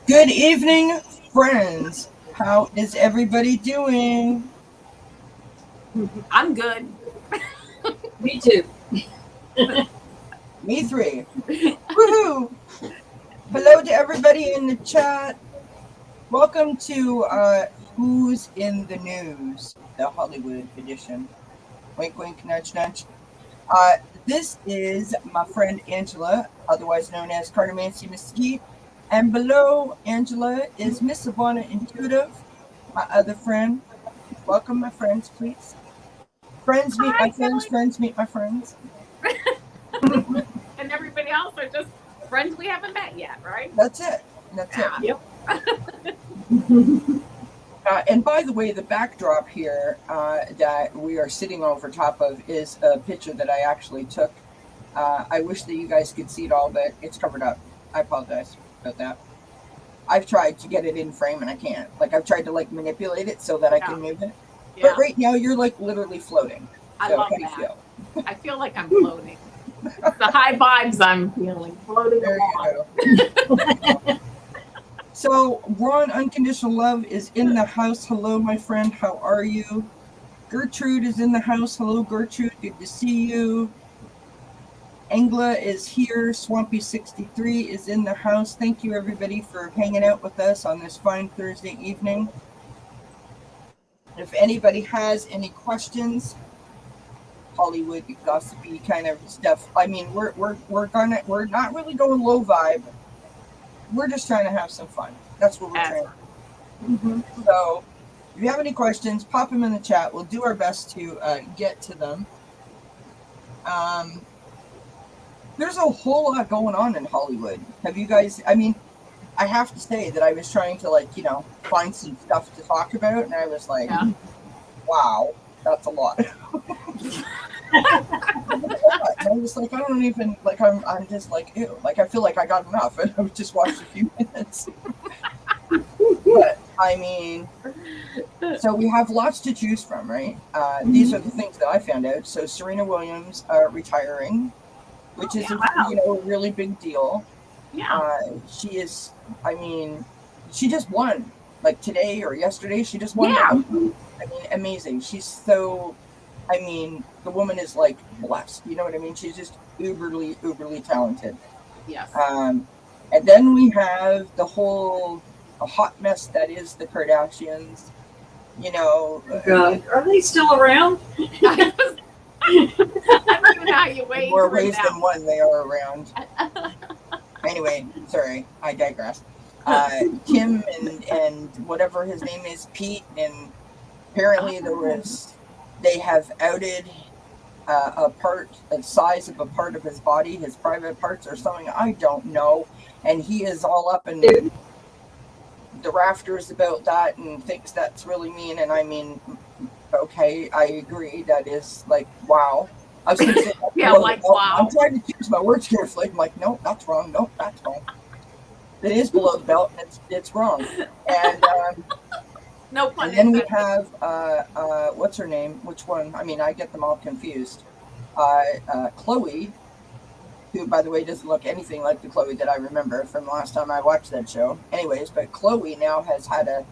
Good evening, friends. How is everybody doing? I'm good. Me too. Me three. Woohoo! Hello to everybody in the chat. Welcome to Who's in the News, the Hollywood edition. Wink, wink, nudge, nudge. Uh, this is my friend Angela, otherwise known as Cartomancy Mesquite. And below Angela is Miss Savannah Intuitive, my other friend. Welcome, my friends, please. Friends meet my Hi, friends, Kelly. friends meet my friends. And everybody else are just friends we haven't met yet, right? That's it. That's it. Yep. And by the way, the backdrop here that we are sitting over top of is a picture that I actually took. I wish that you guys could see it all, but it's covered up. I apologize about that. I've tried to get it in frame and I can't. Like I've tried to manipulate it so that I can move it. Yeah. But right now you're literally floating. I So love how do you that. feel? I feel like I'm floating. It's the high vibes I'm feeling, floating There along. you go. So Ron Unconditional Love is in the house. Hello, my friend. How are you? Gertrude is in the house. Hello, Gertrude. Good to see you. Angla is here. Swampy63 is in the house. Thank you, everybody, for hanging out with us on this fine Thursday evening. If anybody has any questions, Hollywood gossipy kind of stuff. I mean, we're not really going low vibe. We're just trying to have some fun. That's what we're trying to do. Mm-hmm. So, if you have any questions, pop them in the chat. We'll do our best to get to them. There's a whole lot going on in Hollywood. Have you guys? I mean, I have to say that I was trying to find some stuff to talk about, and I was like, wow, that's a lot. I'm just like, I don't even I'm just like, ew. Like I feel like I got enough, and I've just watched a few minutes. But I mean, so we have lots to choose from, right? These are the things that I found out. So Serena Williams retiring, which is a really big deal. Yeah. She is. I mean, she just won like today or yesterday. She just won. Yeah. I mean, amazing. She's so. I mean, the woman is like blessed. You know what I mean? She's just uberly talented. Yes. And then we have the whole hot mess that is the Kardashians. You know, God, are they still around? I don't even know how you wait. more ways than one they are around. Anyway, sorry, I digress. Kim and whatever his name is, Pete, and apparently they have outed a size of a part of his body, his private parts or something. I don't know. And he is all up in the rafters about that and thinks that's really mean. And I mean, okay, I agree. That is like, wow. I was going to say, wow. I'm trying to choose my words carefully. I'm like, nope, that's wrong. Nope, that's wrong. It is below the belt, and it's wrong. And no pun. And then we have what's her name? Which one? I mean, I get them all confused. Chloe, who, by the way, doesn't look anything like the Chloe that I remember from the last time I watched that show. Anyways, but Chloe now has had a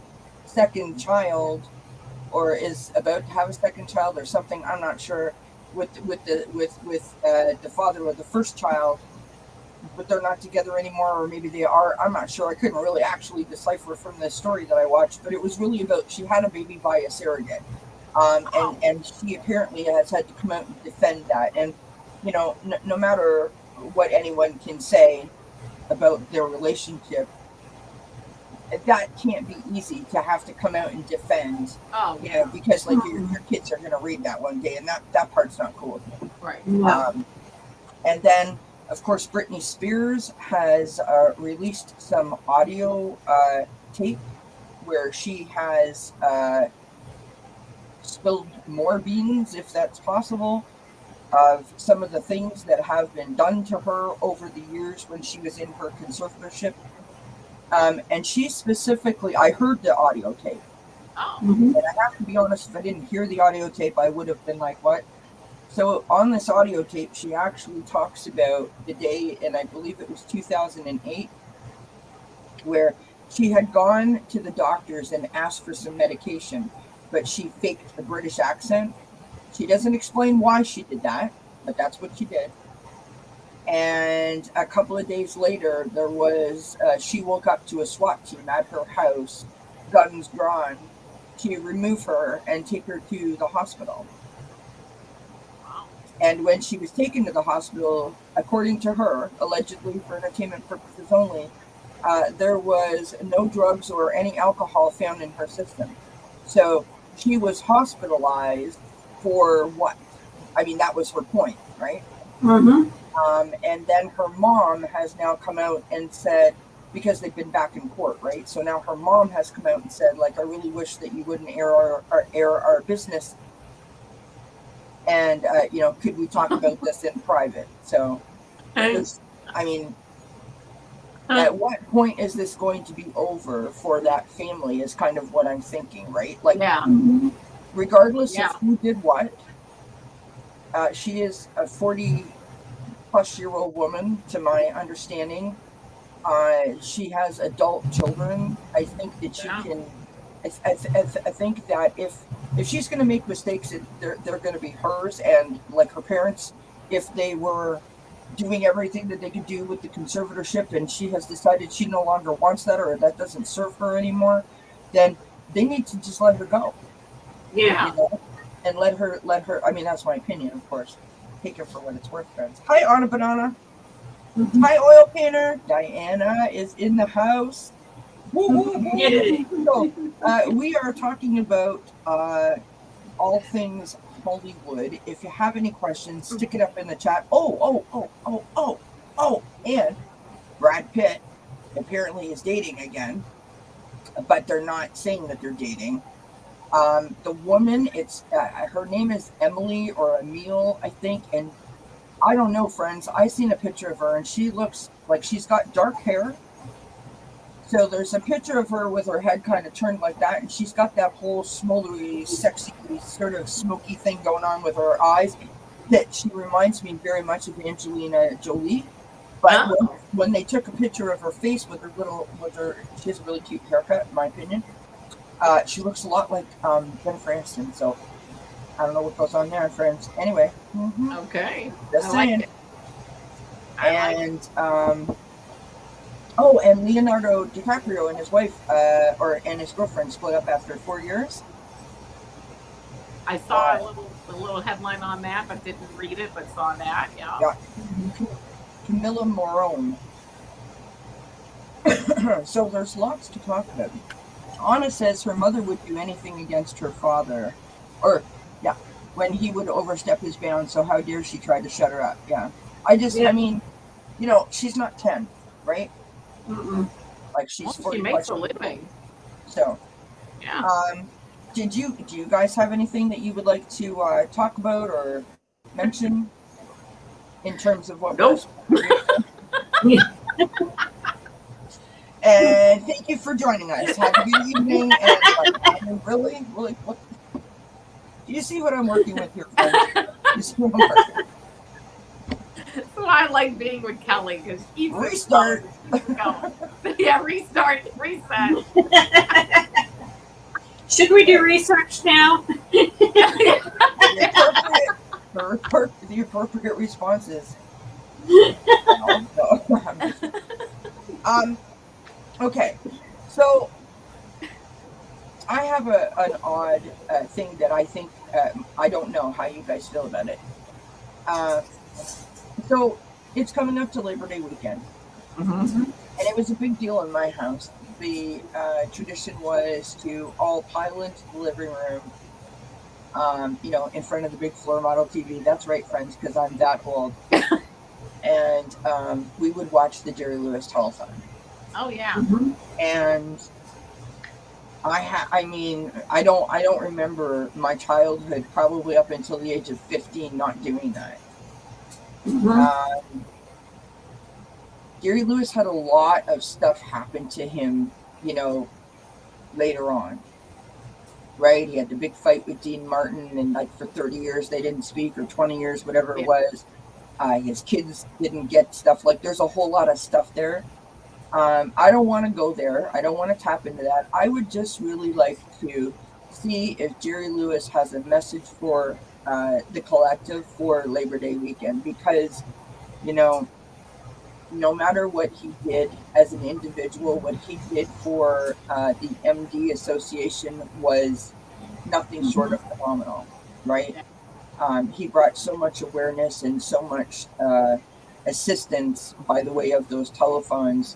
second child, or is about to have a second child, or something. I'm not sure. With the father of the first child, but they're not together anymore, or maybe they are. I'm not sure. I couldn't really actually decipher from the story that I watched, but it was really about she had a baby by a surrogate, and she apparently has had to come out and defend that. And no matter what anyone can say about their relationship, that can't be easy to have to come out and defend. Oh, because your kids are going to read that one day, and that part's not cool with me. Right. And then, of course, Britney Spears has released some audio tape where she has spilled more beans, if that's possible, of some of the things that have been done to her over the years when she was in her conservatorship. And she specifically, I heard the audio tape. Oh. And I have to be honest, if I didn't hear the audio tape, I would have been like, what? So on this audio tape, she actually talks about the day, and I believe it was 2008, where She had gone to the doctors and asked for some medication, but she faked the British accent. She doesn't explain why she did that, but that's what she did. And a couple of days later, she woke up to a SWAT team at her house, guns drawn, to remove her and take her to the hospital. And when she was taken to the hospital, according to her, allegedly for entertainment purposes only, there was no drugs or any alcohol found in her system. So she was hospitalized for what? I mean, that was her point, right? Mm-hmm. And then her mom has now come out and said, because they've been back in court, right? So now her mom has come out and said, like, I really wish that you wouldn't air our business. And, could we talk about this in private? So, I mean, at what point is this going to be over for that family is kind of what I'm thinking, right? Like, regardless of who did what, she is a 40-plus-year-old woman, to my understanding. She has adult children. I think that she can. I think that if she's going to make mistakes, they're going to be hers, and like her parents, if they were doing everything that they could do with the conservatorship, and she has decided she no longer wants that, or that doesn't serve her anymore, then they need to just let her go. Yeah. And let her. I mean, that's my opinion, of course. Take it for what it's worth, friends. Hi, Anna Banana. Mm-hmm. Hi, Oil Painter. Diana is in the house. Woo, woo, woo. So, we are talking about all things Hollywood. If you have any questions, stick it up in the chat. Oh. And Brad Pitt apparently is dating again, but they're not saying that they're dating. The woman, her name is Emily or Emile, I think, and I don't know, friends. I seen a picture of her, and she looks like she's got dark hair. So there's a picture of her with her head kind of turned like that, and she's got that whole smoldery, sexy, sort of smoky thing going on with her eyes that she reminds me very much of Angelina Jolie. But when they took a picture of her face with she has a really cute haircut, in my opinion. She looks a lot like Jennifer Aniston, so I don't know what goes on there, friends. Anyway. Mm-hmm. Okay. Just saying. Like it. And Leonardo DiCaprio and his wife, and his girlfriend split up after 4 years. I saw a little headline on that, but didn't read it, but saw that. Yeah. Camilla Morone. So there's lots to talk about. Anna says her mother would do anything against her father, when he would overstep his bounds. So how dare she try to shut her up? Yeah, I mean, she's not 10, right? Mm-mm. Like she's 40. She makes a living. So, yeah. Do you guys have anything that you would like to talk about or mention in terms of what? Nope. And thank you for joining us. Have a good evening. And really, what? Do you see what I'm working with here, friends? You see what I'm working with? So I like being with Kelly because she's restart. Yeah, restart, reset. Should we do research now? The appropriate responses. Okay, so I have an odd thing that I think I don't know how you guys feel about it. So it's coming up to Labor Day weekend, and it was a big deal in my house. The tradition was to all pile into the living room, in front of the big floor model TV. That's right, friends, because I'm that old. And we would watch the Jerry Lewis Telethon. Oh yeah. And I don't remember my childhood, probably up until the age of 15, not doing that. Jerry Lewis had a lot of stuff happen to him, later on. Right? He had the big fight with Dean Martin, and like for 30 years they didn't speak, or 20 years, whatever it was. His kids didn't get stuff. Like there's a whole lot of stuff there. I don't want to go there. I don't want to tap into that. I would just really like to see if Jerry Lewis has a message for the collective for Labor Day weekend, because, you know, no matter what he did as an individual, what he did for the MD Association was nothing short of phenomenal, right? He brought so much awareness and so much assistance by the way of those telethons,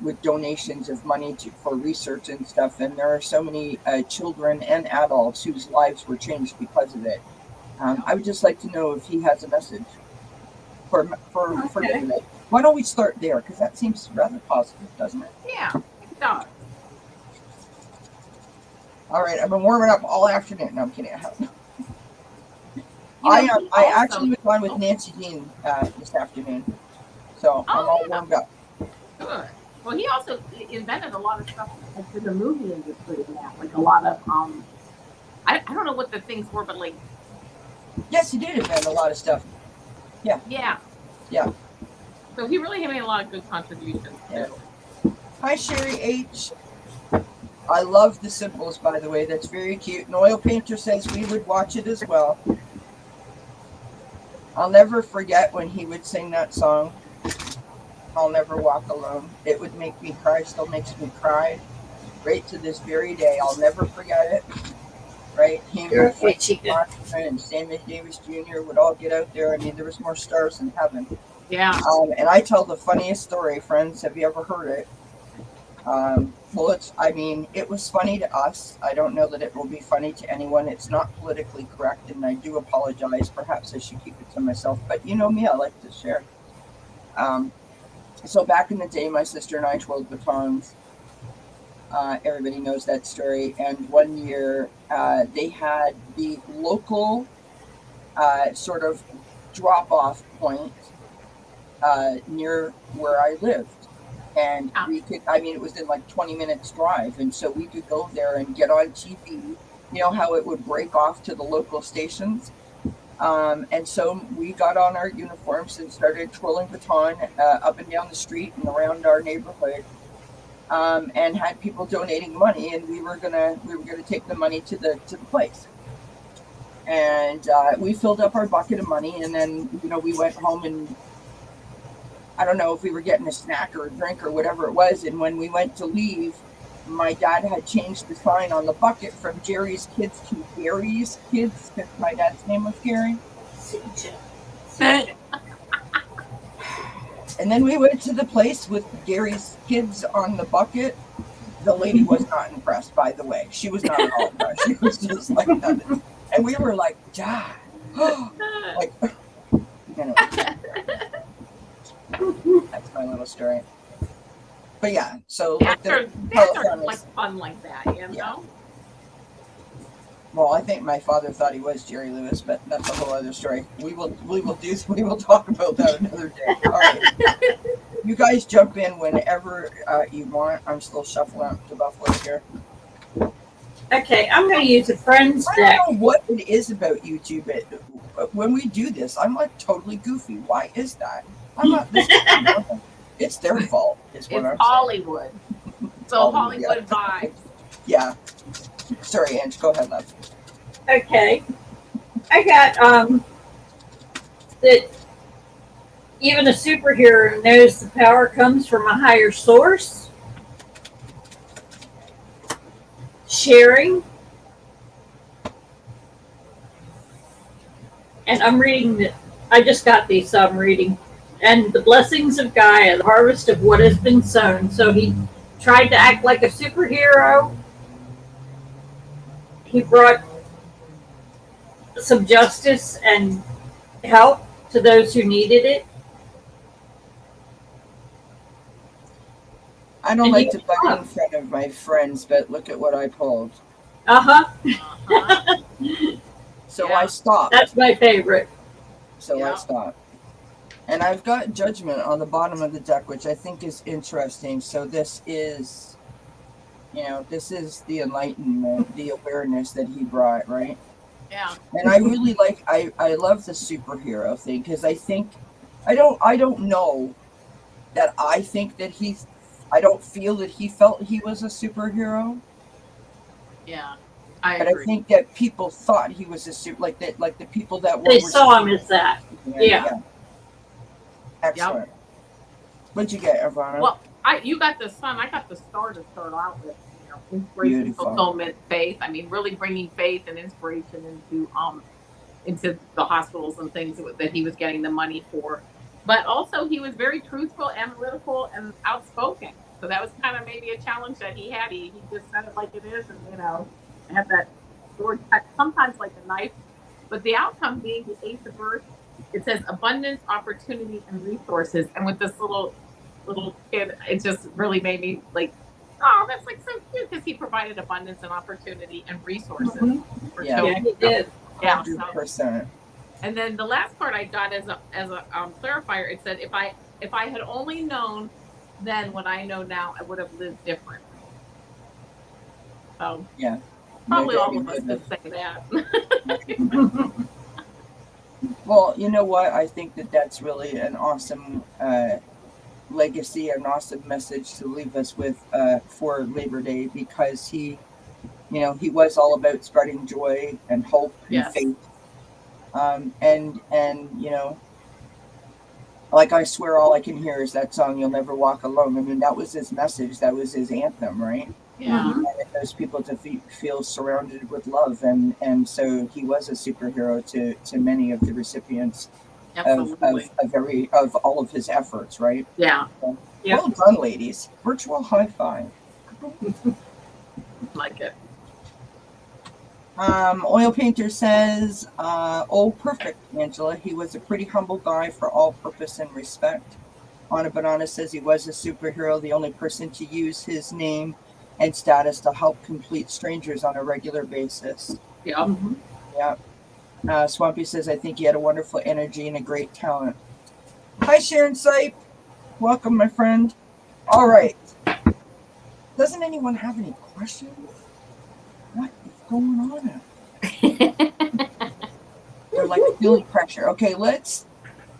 with donations of money for research and stuff. And there are so many children and adults whose lives were changed because of it. I would just like to know if he has a message for Okay. today. Why don't we start there? Because that seems rather positive, doesn't it? Yeah, it does. All right, I've been warming up all afternoon. No, I'm kidding. You know, he I also- actually was on with Nancy Dean this afternoon, so I'm all warmed up. Good. Well, he also invented a lot of stuff for the movie industry and that, like a lot of I don't know what the things were, but like Yes, he did invent a lot of stuff. yeah. Yeah. So he really made a lot of good contributions Yeah. too. Hi, Sherry H. I love the symbols, by the way. That's very cute. An oil painter says we would watch it as well. I'll never forget when he would sing that song, I'll Never Walk Alone. It would make me cry, still makes me cry. Right to this very day. I'll never forget it. Right? Him You're and okay, Chica. and Sammy Davis Jr. would all get out there. I mean, there was more stars in heaven. Yeah. And I tell the funniest story, friends. Have you ever heard it? Well, it was funny to us. I don't know that it will be funny to anyone. It's not politically correct, and I do apologize. Perhaps I should keep it to myself. But you know me, I like to share. So back in the day, my sister and I twirled batons. Everybody knows that story. And one year, they had the local sort of drop-off point near where I lived. And we could, it was in like 20 minutes drive. And so we could go there and get on TV. You know how it would break off to the local stations? And so we got on our uniforms and started twirling baton up and down the street and around our neighborhood, and had people donating money, and we were gonna take the money to the place. And we filled up our bucket of money, and then we went home, and I don't know if we were getting a snack or a drink or whatever it was. And when we went to leave, my dad had changed the sign on the bucket from Jerry's Kids to Gary's Kids, because my dad's name was Gary. And then we went to the place with Gary's Kids on the bucket. The lady was not impressed, by the way. She was not at all impressed. She was just like nothing. And we were like, Dad. Like, anyway. That's my little story. But yeah, so Dads are like fun like that, you know? Yeah. Well, I think my father thought he was Jerry Lewis, but that's a whole other story. We will talk about that another day. All right. You guys jump in whenever you want. I'm still shuffling up to Buffalo here. Okay, I'm going to use a friend's I deck. don't know what it is about YouTube, but when we do this, I'm like totally goofy. Why is that? I'm not. It's their fault. Is what It's I'm Hollywood. So Hollywood vibes. Yeah. Sorry, Ange. Go ahead, love. Okay. I got that even a superhero knows the power comes from a higher source. Sharing. And I'm reading I just got these, so I'm reading. And the blessings of Gaia, the harvest of what has been sown. So he tried to act like a superhero. He brought some justice and help to those who needed it. I don't like to bug in front of my friends, but look at what I pulled. Uh-huh. So Yeah. I stopped. That's my favorite. So Yeah. I stopped. And I've got judgment on the bottom of the deck, which I think is interesting. So this is, this is the enlightenment, the awareness that he brought, right? Yeah. And I really I love the superhero thing, because I think, I don't know that I think that I don't feel that he felt he was a superhero. Yeah, I But agree. I think that people thought he was a super, like the people that They were saw him as that. Yeah. Excellent. What'd you get, Ivana? Well, you got the sun. I got the star to start out with. You know, inspiration, Beautiful. fulfillment, faith. I mean, really bringing faith and inspiration into the hospitals and things that he was getting the money for. But also, he was very truthful, analytical, and outspoken. So that was kind of maybe a challenge that he had. He just said it like it is, and had that sword cut sometimes like a knife. But the outcome being the Ace of Earth, it says abundance, opportunity, and resources. And with this little kid, it just really made me like, oh, that's like so cute because he provided abundance and opportunity and resources. Mm-hmm. Yeah, he did. Yeah, 100%. And then the last part I got as a clarifier, it said if I had only known then what I know now, I would have lived differently. So yeah, probably all of us could say that. Well, you know what? I think that that's really an awesome legacy, an awesome message to leave us with for Labor Day, because he was all about spreading joy and hope and faith. And like, I swear all I can hear is that song, You'll Never Walk Alone. I mean, that was his message. That was his anthem, right? Yeah. He wanted those people to feel surrounded with love. And so he was a superhero to many of the recipients of all of his efforts, right? Yeah. So, well done, ladies. Virtual high five. Like it. Oil Painter says, oh, perfect, Angela. He was a pretty humble guy for all purpose and respect. Anna Banana says he was a superhero, the only person to use his name and status to help complete strangers on a regular basis. Yeah. Mm-hmm. Yeah. Swampy says, I think he had a wonderful energy and a great talent. Hi, Sharon Sipe. Welcome, my friend. All right. Doesn't anyone have any questions? What is going on out there? They're like feeling pressure. Okay, let's.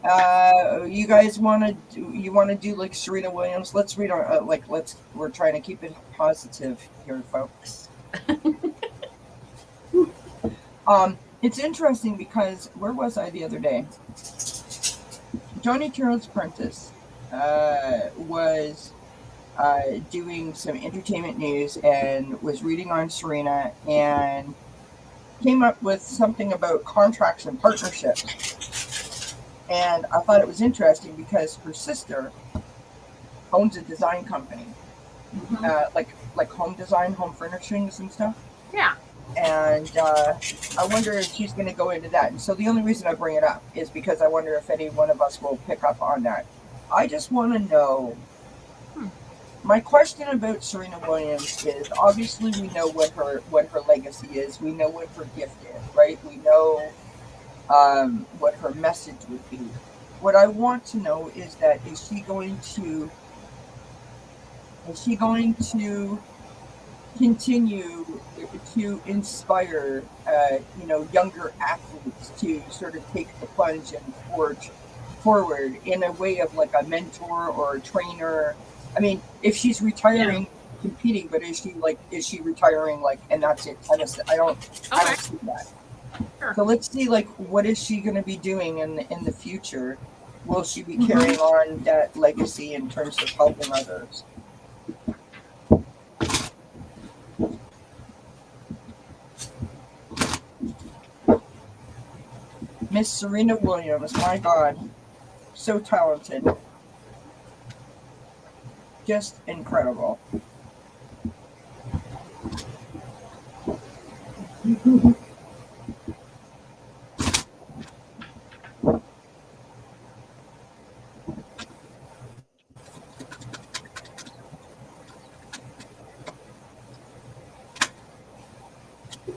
You guys want to do like Serena Williams? Let's read our we're trying to keep it positive here, folks. It's interesting because where was I the other day? Johnny Turner's Apprentice was doing some entertainment news and was reading on Serena and came up with something about contracts and partnerships. And I thought it was interesting because her sister owns a design company, like home design, home furnishings and stuff. Yeah. And I wonder if she's going to go into that. And so the only reason I bring it up is because I wonder if any one of us will pick up on that. I just want to know. My question about Serena Williams is, obviously we know what her legacy is. We know what her gift is, right? We know what her message would be. What I want to know is that is she going to continue to inspire younger athletes to sort of take the plunge and forge forward in a way of like a mentor or a trainer? I mean, if she's retiring competing, but is she retiring and that's it? I don't see that. Sure. So let's see, what is she going to be doing in the future? Will she be carrying on that legacy in terms of helping others? Miss Serena Williams, my God, so talented. Just incredible.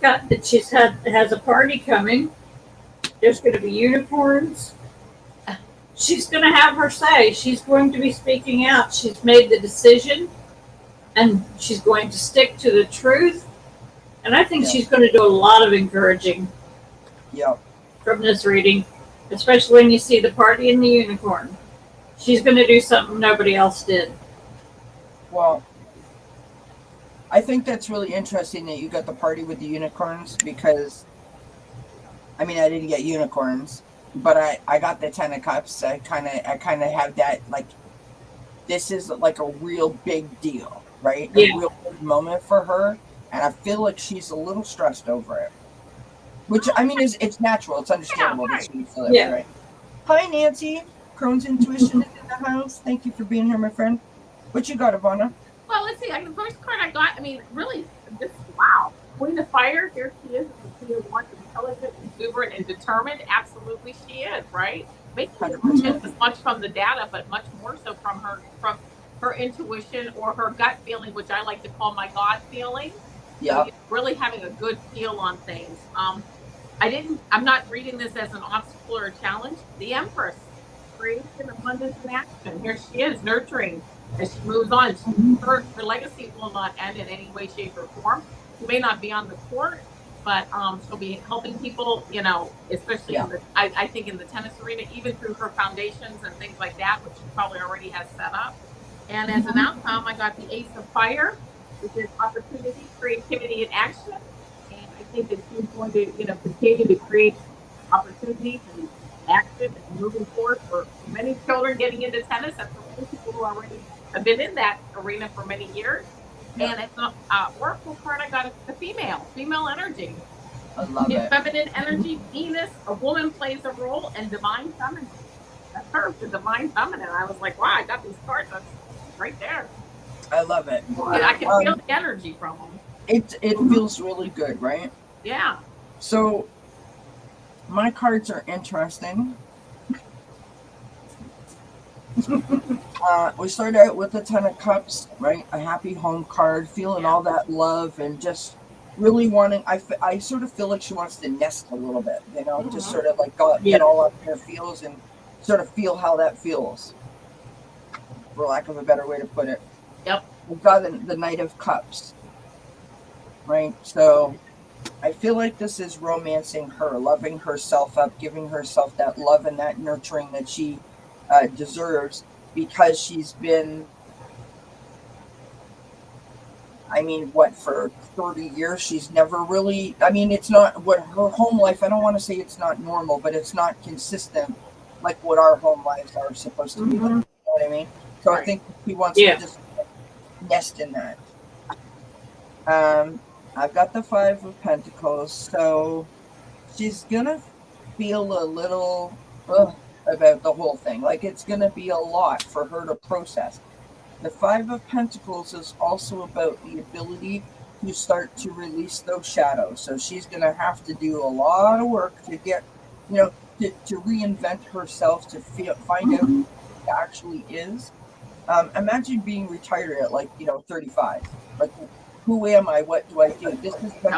Got that she's has a party coming. There's going to be unicorns. She's going to have her say. She's going to be speaking out. She's made the decision, and she's going to stick to the truth. And I think she's going to do a lot of encouraging from this reading, especially when you see the party and the unicorn. She's going to do something nobody else did. Well, I think that's really interesting that you got the party with the unicorns because, I mean, I didn't get unicorns, but I got the 10 of cups. I kind of have that, like, this is like a real big deal, right? A Yeah. real big moment for her. And I feel like she's a little stressed over it. Which, I mean, it's natural. It's understandable that she would feel that way, right? Hi, Nancy. Crohn's Intuition is in the house. Thank you for being here, my friend. What you got, Ivana? Well, let's see. The first card I got, I mean, really, just wow. Queen of Fire, here she is. She is one intelligent, exuberant, and determined. Absolutely, she is, right? Maybe not as much from the data, but much more so from her intuition or her gut feeling, which I like to call my God feeling. Yeah. So really having a good feel on things. I'm not reading this as an obstacle or a challenge. The Empress, creation, abundance, and action. Here she is, nurturing as she moves on. Her legacy will not end in any way, shape, or form. She may not be on the court, but she'll be helping people, you know, especially I think in the tennis arena, even through her foundations and things like that, which she probably already has set up. And as an outcome, I got the Ace of Fire, which is opportunity, creativity, and action. And I think that she's going to, you know, continue to create opportunities and action and moving forward for many children getting into tennis and for many people who already have been in that arena for many years. And it's an oracle card I got, the female energy. I love it. Feminine energy, Venus, a woman plays a role, and divine feminine. That's her, the divine feminine. I was like, wow, I got these cards. That's right there. I love it. I can feel the energy from them. It feels really good, right? Yeah. So my cards are interesting. We start out with the 10 of cups, right? A happy home card, feeling all that love and just really wanting, I sort of feel like she wants to nest a little bit, you know, just sort of like get all up in her feels and sort of feel how that feels, for lack of a better way to put it. Yep. We've got the Knight of Cups, right? So I feel like this is romancing her, loving herself up, giving herself that love and that nurturing that she deserves, because she's been, I mean, what, for 30 years, she's never really, I mean, it's not what her home life, I don't want to say it's not normal, but it's not consistent like what our home lives are supposed to be like, you know what I mean? So I think he wants to just nest in that. I've got the 5 of Pentacles, so she's gonna feel a little about the whole thing. Like, it's gonna be a lot for her to process. The 5 of Pentacles is also about the ability to start to release those shadows. So she's gonna have to do a lot of work to get, you know, to reinvent herself, to find out who she actually is. Imagine being retired at, like, you know, 35. Like, who am I? What do I do? This is my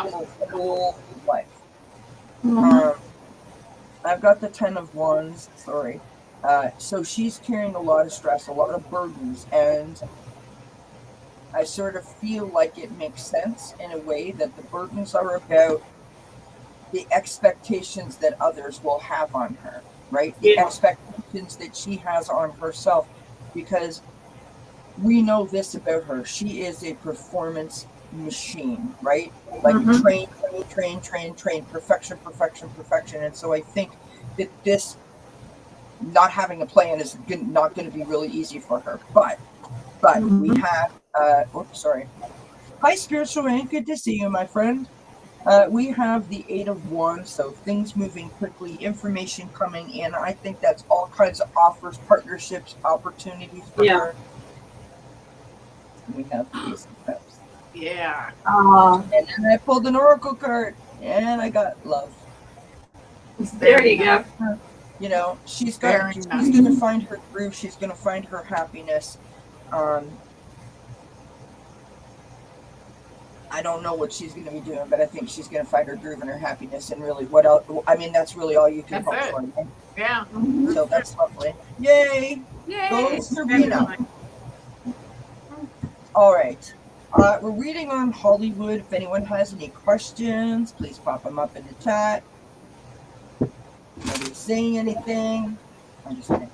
whole life. I've got the 10 of Wands. Sorry. So she's carrying a lot of stress, a lot of burdens, and I sort of feel like it makes sense in a way that the burdens are about the expectations that others will have on her, right? The expectations that she has on herself, because we know this about her. She is a performance machine, right? Like train, perfection. And so I think that this not having a plan is not going to be really easy for her. But we have, Hi, Spiritual Rain. Good to see you, my friend. We have the 8 of Wands, so things moving quickly, information coming in. I think that's all kinds of offers, partnerships, opportunities for her. We have the Ace of Cups. Yeah. And then I pulled an Oracle card, and I got love. There you go. You know, she's going to find her groove. She's going to find her happiness. I don't know what she's going to be doing, but I think she's going to find her groove and her happiness. And really, what else? I mean, that's really all you can hope for. Right? Yeah. So that's lovely. Yay! Go Serena. All right. We're reading on Hollywood. If anyone has any questions, please pop them up in the chat. Nobody's saying anything. I'm just kidding.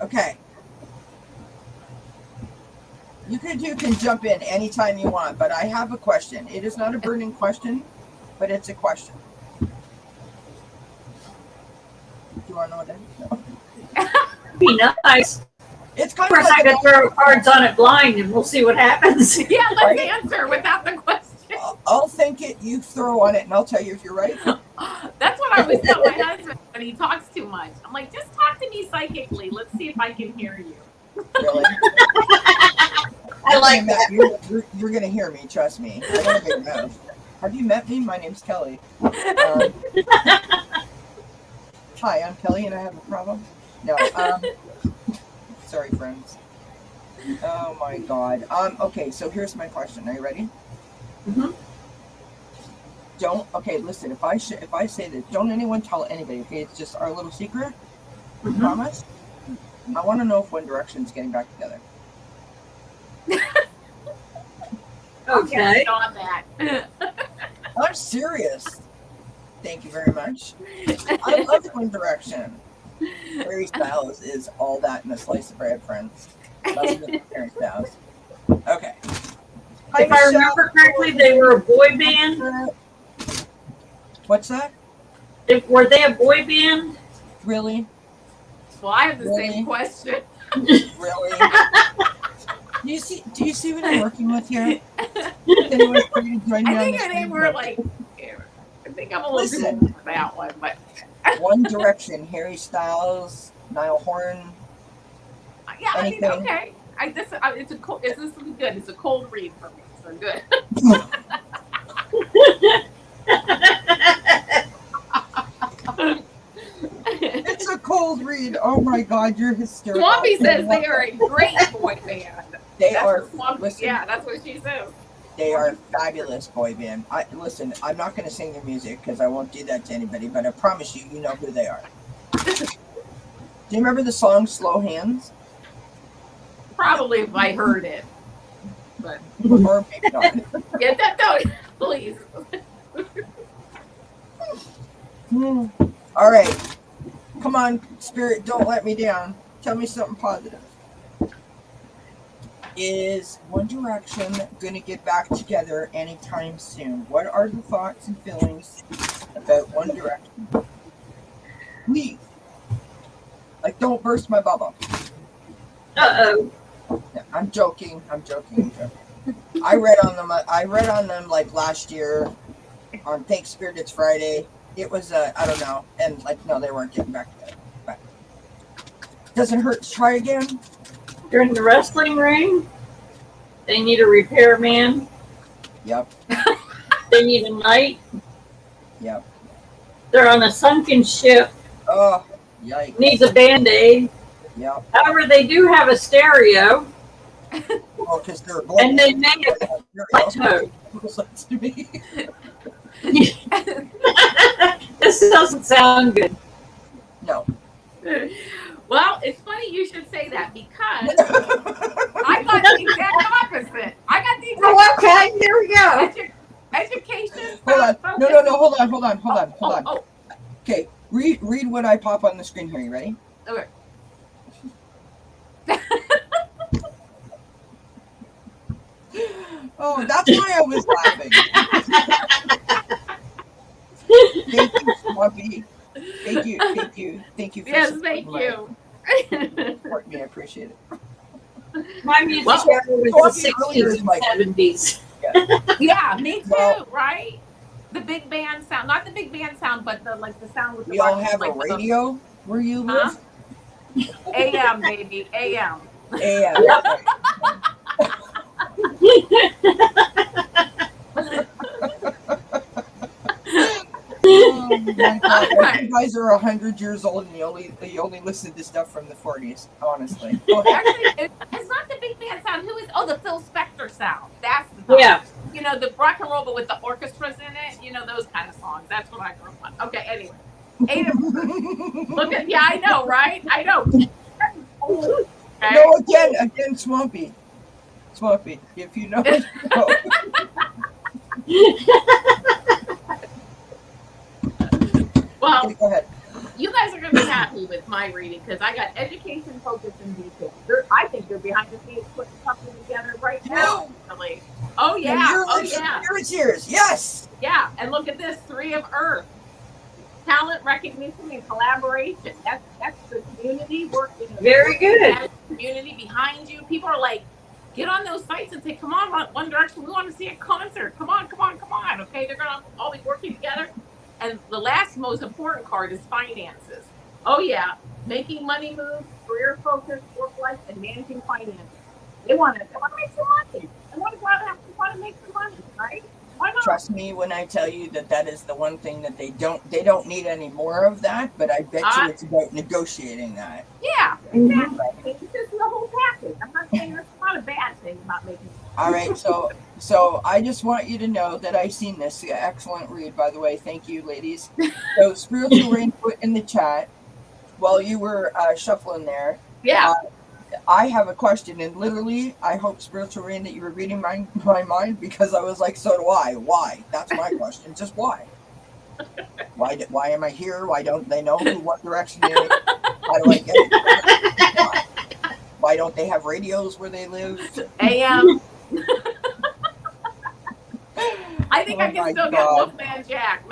Okay. You can jump in anytime you want, but I have a question. It is not a burning question, but it's a question. Do you want to know what it is? No. Be nice. It's Of kind course, of I like could throw cards on it blind, and we'll see what happens. Yeah, let's Right? answer without the question. I'll think it, you throw on it, and I'll tell you if you're right. That's what I always tell my husband when he talks too much. I'm like, just talk to me psychically. Let's see if I can hear you. Really? I like that. You're going to hear me, trust me. I got a big mouth. Have you met me? My name's Kelly. Hi, I'm Kelly, and I have a problem. No, sorry, friends. Oh my God. Okay, so here's my question. Are you ready? Mm-hmm. Okay, listen. If I say this, don't anyone tell anybody. Okay, it's just our little secret. Mm-hmm. Promise. I want to know if One Direction's getting back together. Okay. On that. I'm serious. Thank you very much. I love One Direction. Harry Styles is all that in a slice of bread, friends. That's good for Harry Styles. Okay. Hi, If I remember correctly, they were a boy band. What's that? Were they a boy band? Really? Well, I have the Really? same question. Really? Do you see what I'm working with here? Anyone free to join me I on think this they thing? were like, I think I'm a little too Listen. old for that one, but One Direction, Harry Styles, Niall Horan. yeah, I mean, Anything. okay. This is good. It's a cold read for me, so good. It's a cold read. Oh my God, you're hysterical. Swampy says they are a great boy band. They That's are. what Swampy, Listen, yeah, that's what she says. they are a fabulous boy band. Listen. I'm not going to sing their music because I won't do that to anybody. But I promise you, you know who they are. Do you remember the song "Slow Hands"? Probably if I heard it, but Or maybe not. yeah, that no, please. All right. Come on, Spirit, don't let me down. Tell me something positive. Is One Direction going to get back together anytime soon? What are the thoughts and feelings about One Direction? Please. Like, don't burst my bubble. Uh-oh. Yeah, I'm joking. I read on them like last year on Thanks Spirit It's Friday. It was I don't know, and like no, they weren't getting back together. But doesn't hurt to try again. They're in the wrestling ring. They need a repairman. Yep. They need a knight. Yep. They're on a sunken ship. Oh, yikes. Needs a band-aid. Yep. However, they do have a stereo, Oh, because they're and they may have plateaued. Listens to me. This doesn't sound good. No. Well, it's funny you should say that because I got the exact opposite. I got the exact Oh, okay. Here we go. education. Hold on. focus. No. Hold on. Oh, Okay. Read what I pop on the screen here. You ready? okay. Oh, that's why I was laughing. Thank you, Swampy. Thank you. For Yes, supporting thank my- you. support me. I appreciate it. My music Well, era was the Swampy really 60s is and like- 70s. Yeah, me too. Well- Right? The big band sound, not the big band sound, but the sound with the. We all buttons, have a like the radio where you Huh? live. AM baby, AM. Yeah. Oh my God. You guys are 100 years old and you only listen to stuff from the 40s. Honestly. Actually, it's not the big band sound. Who is? Oh, the Phil Spector sound. That's the song. Yeah. You know, the rock and roll, but with the orchestras in it. You know, those kind of songs. That's what I grew up on. Okay, anyway. Look at, yeah, I know, right? I know. Okay. No, again, Swampy. If you know, you know. Well, Okay, go ahead. you guys are going to be happy with my reading because I got education, focus, and detail. I think they're behind the scenes putting something together right now. Really. Oh yeah. Oh yeah. Years. Yes. Yeah. And look at this: 3 of Earth. Talent recognition and collaboration. That's the community working. Very good. Community behind you. People are like, get on those sites and say, come on, One Direction. We want to see a concert. Come on. Okay, they're gonna all be working together. And the last most important card is finances. Oh yeah, making money moves, career focus, work life, and managing finances. They want to make some money. They want to go out and want to make some money, right? Why not? Trust me when I tell you that is the one thing that they don't need any more of that, but I bet you it's about negotiating that. Yeah, exactly. It's just the whole package. I'm not saying that's not a bad thing about making money. All right, so I just want you to know that I've seen this. Excellent read, by the way. Thank you, ladies. So Spiritual Rain put in the chat while you were shuffling there. Yeah. I have a question, and literally, I hope, Spiritual Rain, that you were reading my mind, because I was like, so do I. Why? That's my question. Just why? Why am I here? Why don't they know who One Direction is? How do I get it? Why don't they have radios where they live? AM. I think I can still get Wolfman Jack.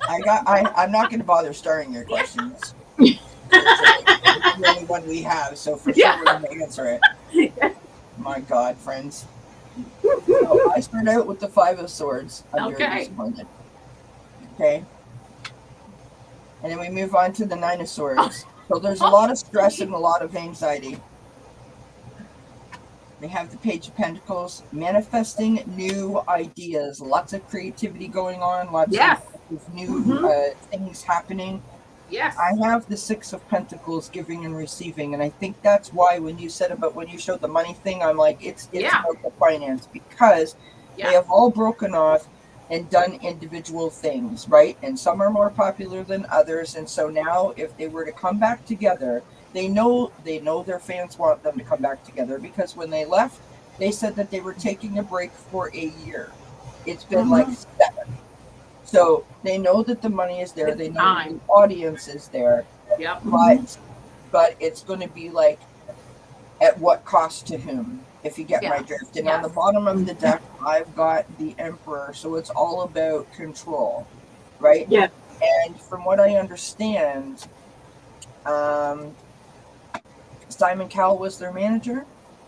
I'm not going to bother starting your questions. It's the only one we have, so for sure we're going to answer it. My God, friends. So I start out with the 5 of Swords. I'm very disappointed. Okay. And then we move on to the 9 of Swords. So there's a lot of stress and a lot of anxiety. We have the Page of Pentacles, manifesting new ideas, lots of creativity going on, lots of new things happening. Yes. I have the 6 of Pentacles, giving and receiving, and I think that's why when you showed the money thing, I'm like, it's about the finance, because they have all broken off and done individual things, right? And some are more popular than others, and so now if they were to come back together, they know their fans want them to come back together, because when they left, they said that they were taking a break for a year. It's been like 7. So they know that the money is there. They know that the audience is there. Yep. But it's going to be like, at what cost to whom, if you get my drift. And on the bottom of the deck, I've got the Emperor. So it's all about control, right? Yeah. And from what I understand, Simon Cowell was their manager.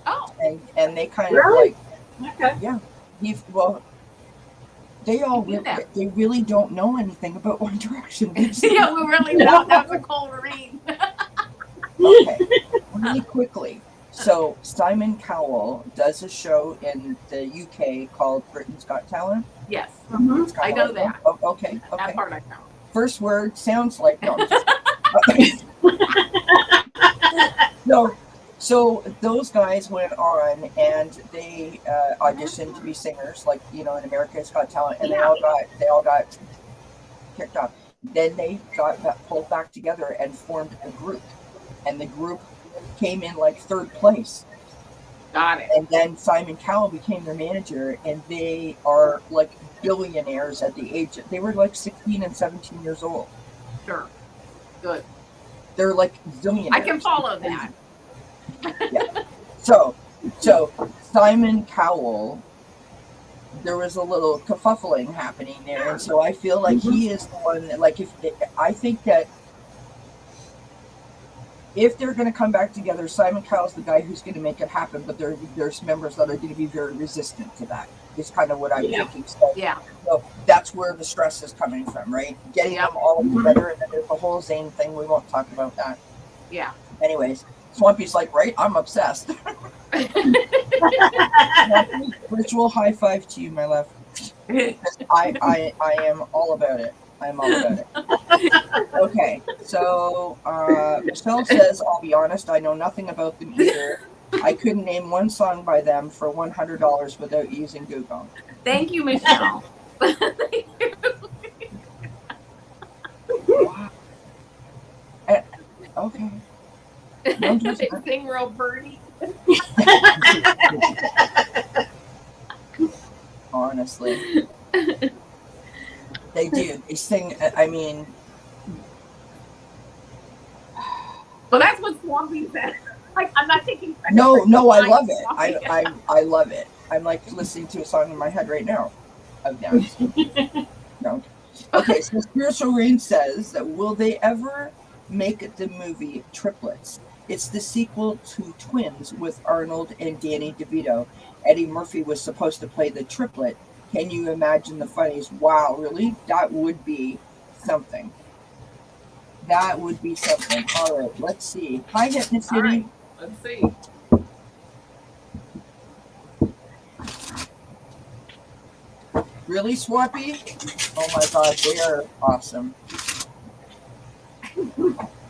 Oh. And they kind of like, okay. Yeah. They really don't know anything about One Direction. Yeah, we really don't. That's a cold read. Okay, really quickly. So Simon Cowell does a show in the UK called Britain's Got Talent. Yes, I know that. Oh, okay. That part I know. First word sounds like no. So those guys went on and they auditioned to be singers, like in America's Got Talent, and they all got kicked off. Then they got pulled back together and formed a group, and the group came in like 3rd place. Got it. And then Simon Cowell became their manager, and they are like billionaires at the age. They were like 16 and 17 years old. Sure. Good. They're like zillionaires. I can follow that. Yeah. So Simon Cowell, there was a little kerfuffling happening there, and so I feel like he is the one that, like, I think that if they're going to come back together, Simon Cowell's the guy who's going to make it happen, but there's members that are going to be very resistant to that. Is kind of what I'm thinking. So that's where the stress is coming from, right? Getting them all together, and then there's the whole Zayn thing. We won't talk about that. Yeah. Anyways. Swampy's like, right? I'm obsessed. Virtual high five to you, my love. I am all about it. I'm all about it. Okay, so Michelle says, I'll be honest, I know nothing about them either. I couldn't name one song by them for $100 without using Google. Thank you, Michelle. Thank you. Wow. Okay. No, they sing real birdie. Honestly. They do. They sing, I mean, Swampy said. Like, I'm not taking credit No, for no, I design love it. Swampy. I love it. I'm like listening to a song in my head right now. No. Okay, so Spiritual Rain says that will they ever make the movie Triplets? It's the sequel to Twins with Arnold and Danny DeVito. Eddie Murphy was supposed to play the triplet. Can you imagine the funnies? Wow, really? That would be something. That would be something. All right, let's see. Hi, All right, Hypnocity. let's see. Really, Swampy? Oh my god, they are awesome.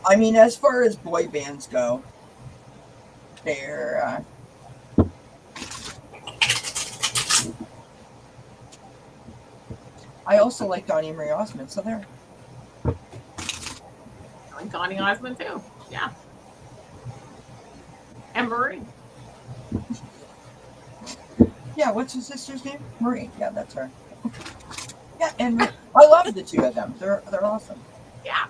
I mean, as far as boy bands go, they're I also like Donnie and Marie Osmond, so there. I like Donny Osmond too. Yeah. And Marie. Yeah, what's his sister's name? Marie. Yeah, that's her. Yeah, and I love the two of them. They're awesome. Yeah.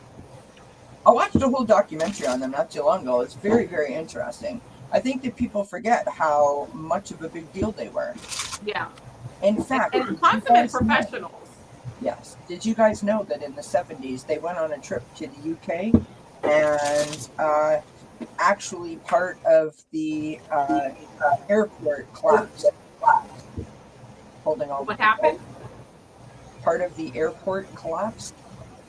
I watched a whole documentary on them not too long ago. It's very, very interesting. I think that people forget how much of a big deal they were. Yeah. In fact, And consummate professionals. Yes. Did you guys know that in the 70s they went on a trip to the UK and actually part of the airport collapsed? Holding on. What happened? Part of the airport collapsed.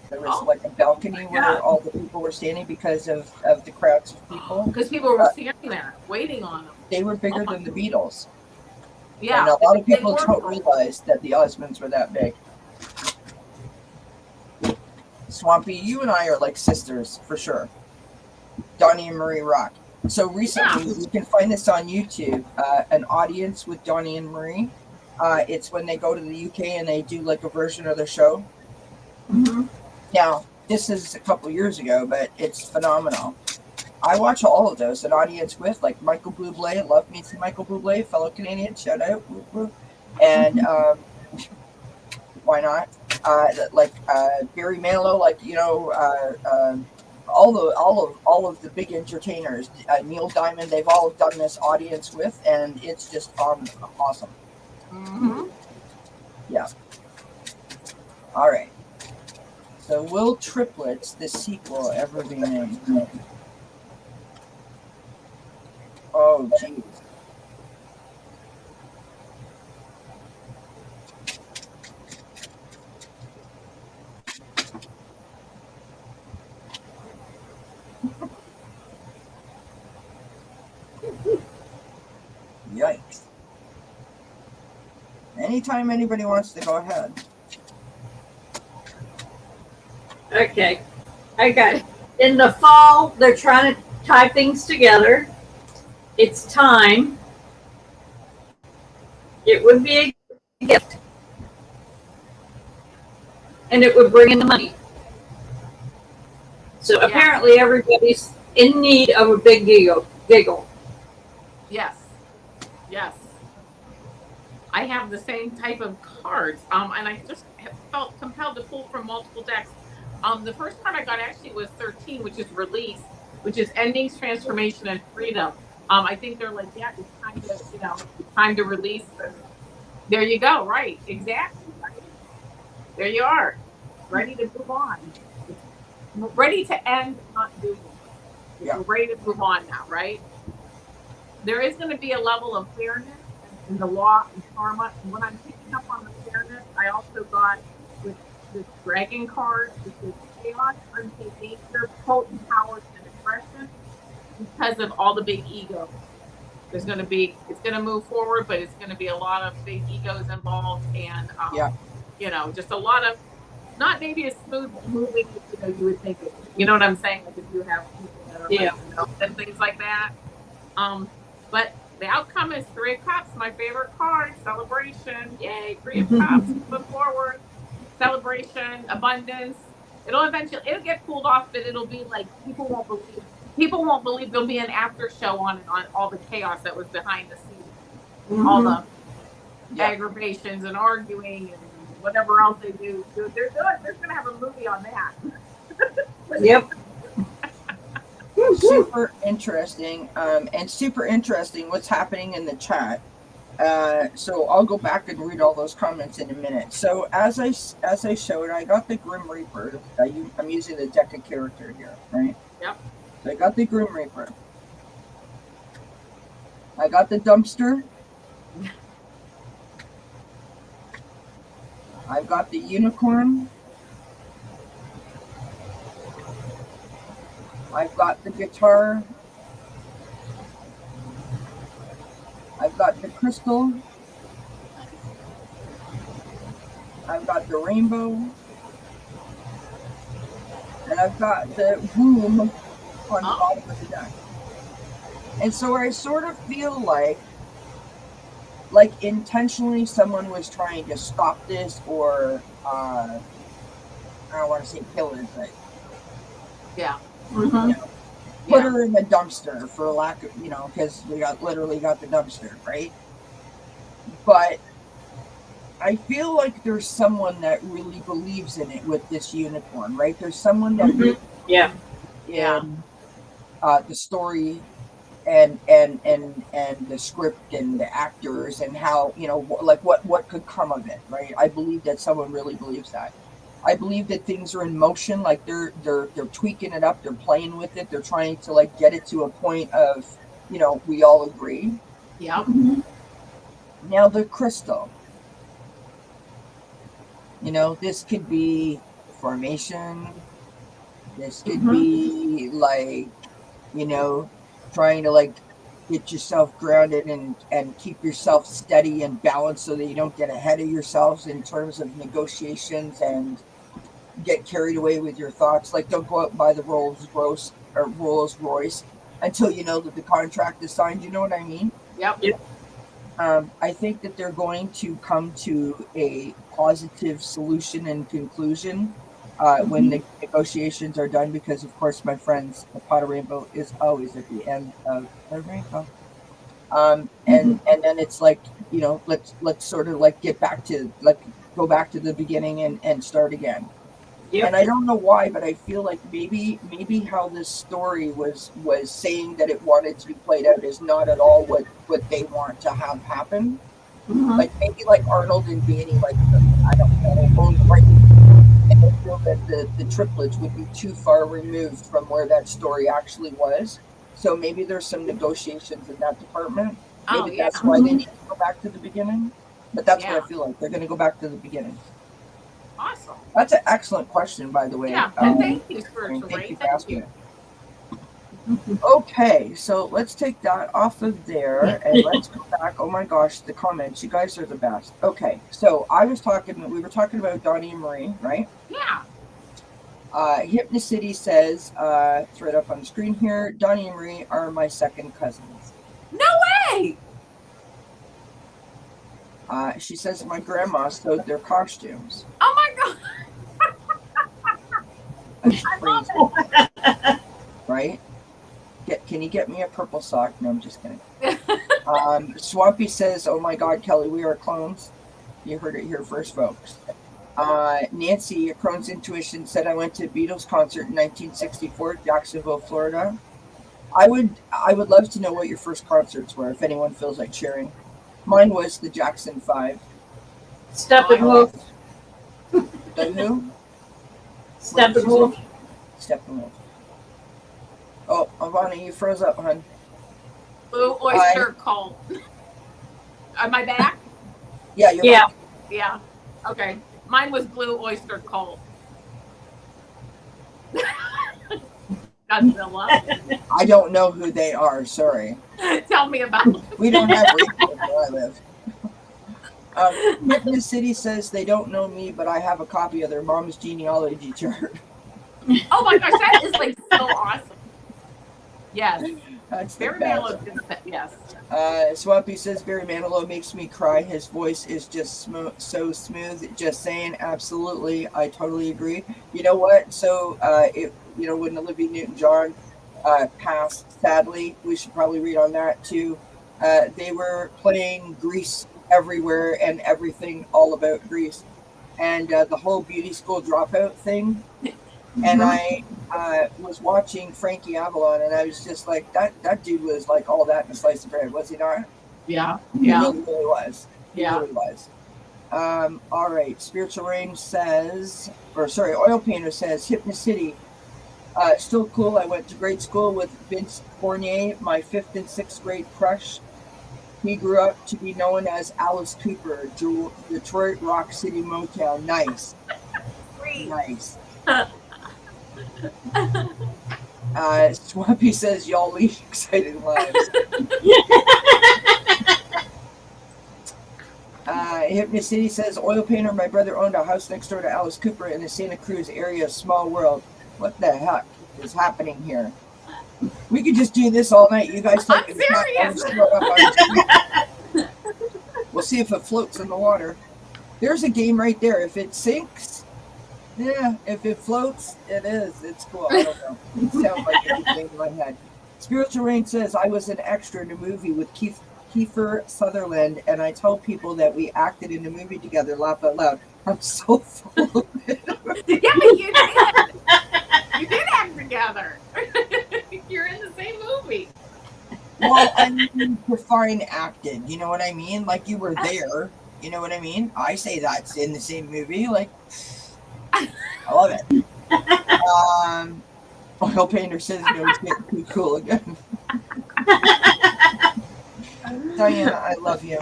There was like a balcony where all the people were standing because of the crowds of people. Because people were standing there waiting on them. They were bigger than the Beatles. Yeah. And a lot of people don't realize that the Osmonds were that big. Swampy, you and I are like sisters for sure. Donnie and Marie rock. So recently, you can find this on YouTube, an audience with Donnie and Marie. It's when they go to the UK and they do like a version of their show. Mm-hmm. Now, this is a couple years ago, but it's phenomenal. I watch all of those. An audience with like Michael Bublé, love me some Michael Bublé, fellow Canadian, shout out, and why not? Barry Manilow, like all of the big entertainers, Neil Diamond, they've all done this audience with, and it's just awesome. Mm-hmm. Yeah. All right. So, will Triplets, the sequel, ever be made? Oh, jeez. Yikes. Anytime anybody wants to go ahead. Okay. I got it. In the fall, they're trying to tie things together. It's time. It would be a gift. And it would bring in the money. So apparently everybody's in need of a big giggle. Yes. Yes. I have the same type of cards. And I just felt compelled to pull from multiple decks. The first card I got actually was 13, which is Release, which is Endings, Transformation, and Freedom. I think they're like, yeah, it's time to, it's time to release. There you go. Right. Exactly. Right? There you are. Ready to move on. Ready to end, not do. We're ready to move on now, right? There is going to be a level of fairness in the law and karma. And when I'm picking up on the fairness, I also got with this dragon card, which is chaos, untamed nature, potent powers, and aggression, because of all the big egos. There's going to be, it's going to move forward, but it's going to be a lot of big egos involved, and just a lot of, not maybe as smooth moving as you would think it. You know what I'm saying? Like if you have people that are and things like that. But the outcome is 3 of Cups, my favorite card. Celebration. Yay, 3 of Cups. Move forward. Celebration, abundance. It'll get pulled off, but it'll be like people won't believe there'll be an after show on all the chaos that was behind the scenes. All the aggravations and arguing and whatever else they do. They're going to have a movie on that. Yep. super interesting, and super interesting what's happening in the chat. So I'll go back and read all those comments in a minute. So as I showed, I got the Grim Reaper. I'm using the Deca character here, right? Yep. So I got the Grim Reaper. I got the dumpster. I've got the unicorn. I've got the guitar. I've got the crystal. I've got the rainbow. And I've got the womb on the bottom of the deck. And so I sort of feel like intentionally someone was trying to stop this, or I don't want to say kill it, but Yeah. you know, put her in the dumpster, for lack of, because we literally got the dumpster, right? But I feel like there's someone that really believes in it with this unicorn, right? There's someone that really in the story and the script and the actors and how, what could come of it, right? I believe that someone really believes that. I believe that things are in motion, like they're tweaking it up, they're playing with it, they're trying to get it to a point of, we all agree. Yeah. Now the crystal. This could be formation. This could be trying to get yourself grounded and keep yourself steady and balanced so that you don't get ahead of yourselves in terms of negotiations and get carried away with your thoughts. Don't go out and buy the Rolls Royce until you know that the contract is signed. You know what I mean? Yep. I think that they're going to come to a positive solution and conclusion when the negotiations are done, because of course, my friends, the pot of rainbow is always at the end of the rainbow. And then it's let's sort of get back to go back to the beginning and start again. Yep. And I don't know why, but I feel like maybe how this story was saying that it wanted to be played out is not at all what they want to have happen. Maybe Arnold and Danny, I don't know, own right. And I feel that the triplets would be too far removed from where that story actually was. So maybe there's some negotiations in that department. Maybe that's why they need to go back to the beginning. But that's what I feel like. They're going to go back to the beginning. Awesome. That's an excellent question, by the way. Yeah, and thank you for asking it. Okay, so let's take that off of there and let's go back. Oh my gosh, the comments. You guys are the best. Okay, so we were talking about Donnie and Marie, right? Yeah. Hypnocity says, it's right up on the screen here, Donnie and Marie are my second cousins. No way! She says my grandma sewed their costumes. Oh my god! I love it. Right? Can you get me a purple sock? No, I'm just kidding. Swampy says, oh my god, Kelly, we are clones. You heard it here first, folks. Nancy, Crone's Intuition, said I went to a Beatles concert in 1964, Jacksonville, Florida. I would love to know what your first concerts were, if anyone feels like sharing. Mine was the Jackson 5. Steppenwolf. The who? Steppenwolf. Steppenwolf. Oh, Ivana, you froze up, hon. Blue Oyster Cult. Am I back? Yeah, you're back. Yeah. Okay. Mine was Blue Oyster Cult. Godzilla. I don't know who they are, sorry. Tell me about them. We don't have radio where I live. Hypnotist City says they don't know me, but I have a copy of their mom's genealogy chart. Oh my gosh, that is so awesome. Yes. That's Barry Manilow did that, yes. Swampy says Barry Manilow makes me cry. His voice is just so smooth. Just saying, absolutely. I totally agree. You know what? So, when Olivia Newton-John passed, sadly, we should probably read on that too. They were playing Grease everywhere and everything all about Grease. And the whole beauty school dropout thing, and I was watching Frankie Avalon, and I was just like, that dude was like all that in a slice of bread, was he not? Yeah. He Yeah. really, really was. He Yeah. really was. All right. Spiritual Rain says, or sorry, Oil Painter says, Hypno City. Still cool. I went to grade school with Vince Fournier, my 5th and 6th grade crush. He grew up to be known as Alice Cooper, Detroit Rock City Motown. Nice. Nice. Swampy says, y'all lead exciting lives. Hypno City says, Oil Painter, my brother owned a house next door to Alice Cooper in the Santa Cruz area. Small world. What the heck is happening here? We could just do this all night. You guys take I'm serious. We'll see if it floats in the water. There's a game right there. If it sinks, yeah. If it floats, it is. It's cool. I don't know. It sounds like a game in my head. Spiritual Rain says, I was an extra in a movie with Kiefer Sutherland, and I tell people that we acted in the movie together, laugh out loud. I'm so full of it. Yeah, but you did. You did act together. You're in the same movie. Well, I mean, define acted. You know what I mean? Like you were there. You know what I mean? I say that's in the same movie. Like, I love it. Oil Painter says, no, it's getting too cool again. Diana, I love you.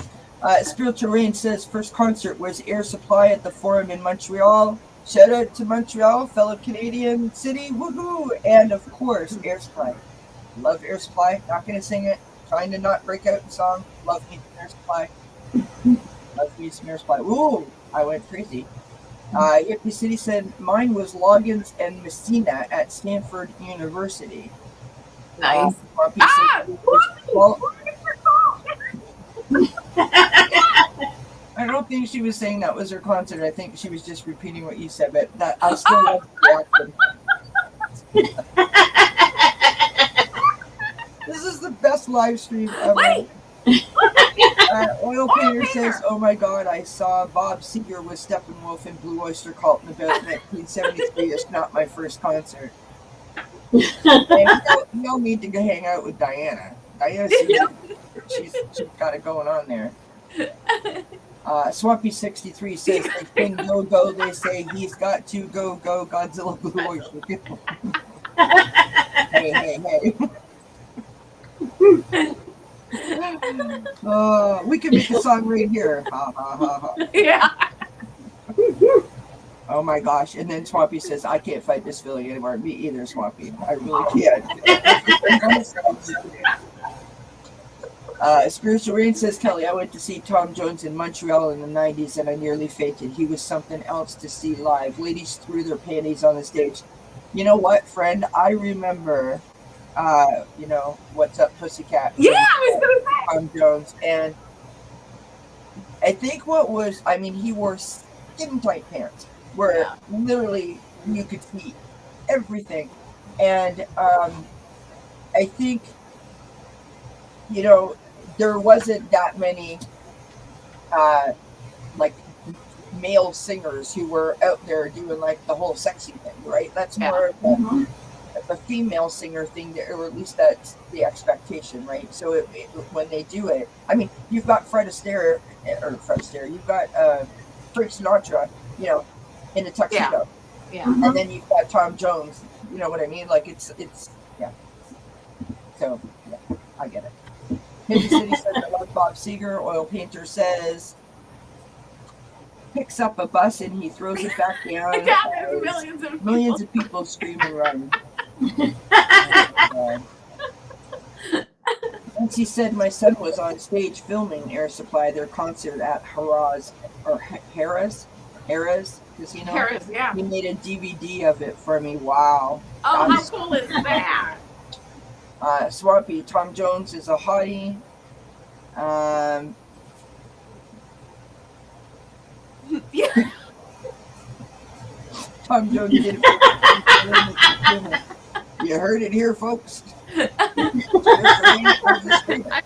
Spiritual Rain says, first concert was Air Supply at the Forum in Montreal. Shout out to Montreal, fellow Canadian city, woohoo! And of course, Air Supply. Love Air Supply. Not going to sing it. Trying to not break out in song. Love me some Air Supply. Love me some Air Supply. Ooh, I went crazy. Hippie City said, mine was Loggins and Messina at Stanford University. Nice. I don't think she was saying that was her concert. I think she was just repeating what you said, but that I still love the reaction. This is the best live stream ever. Oil Painter says, oh my god, I saw Bob Seger with Steppenwolf in Blue Oyster Cult in about 1973. It's not my first concert. No need to go hang out with Diana. Diana, she's got it going on there. Swampy63 says, they sing go go, they say he's got to go go Godzilla Blue Oyster. Hey. We can make a song right here. Ha ha ha ha. Yeah. Oh my gosh. And then Swampy says, I can't fight this feeling anymore. Me either, Swampy. I really can't. Spiritual Rain says, Kelly, I went to see Tom Jones in Montreal in the 90s and I nearly fainted. He was something else to see live. Ladies threw their panties on the stage. You know what, friend? I remember, What's Up, Pussycat? Yeah, I was going to say. Tom Jones. And I think he wore skin tight pants where literally you could see everything. And I think, there wasn't that many male singers who were out there doing like the whole sexy thing, right? That's more of a female singer thing, or at least that's the expectation, right? So when they do it, I mean, you've got Fred Astaire, you've got Frank Sinatra, in a tuxedo, and then you've got Tom Jones. You know what I mean? Like it's yeah. So yeah, I get it. Hippie City says, I love Bob Seger. Oil Painter says, picks up a bus and he throws it back down. Millions of people scream and run. Once he said, my son was on stage filming Air Supply, their concert at Harrah's Casino. Harrah's, yeah. He made a DVD of it for me. Wow. Oh, how cool is that? Swampy, Tom Jones is a hottie. Tom Jones did it. You heard it here, folks. I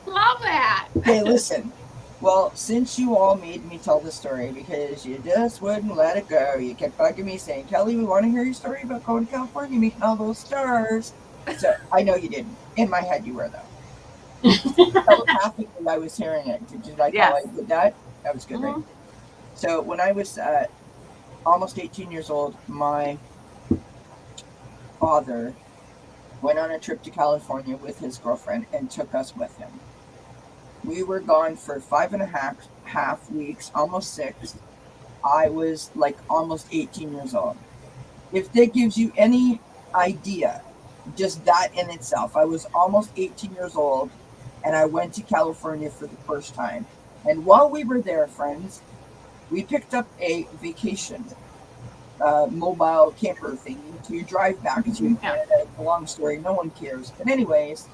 love that. Okay, listen. Well, since you all made me tell the story because you just wouldn't let it go, you kept bugging me saying, Kelly, we want to hear your story about going to California, meeting all those stars. So I know you didn't. In my head, you were, though. Telepathically, I was hearing it. Did I tell Yes. I did that? That was good, right? Mhm. So when I was almost 18 years old, my father went on a trip to California with his girlfriend and took us with him. We were gone for 5.5 weeks, almost 6. I was like almost 18 years old. If that gives you any idea, just that in itself, I was almost 18 years old and I went to California for the first time. And while we were there, friends, we picked up a vacation mobile camper thingy to drive back to Yeah. Canada. It's a long story, no one cares. But, anyways,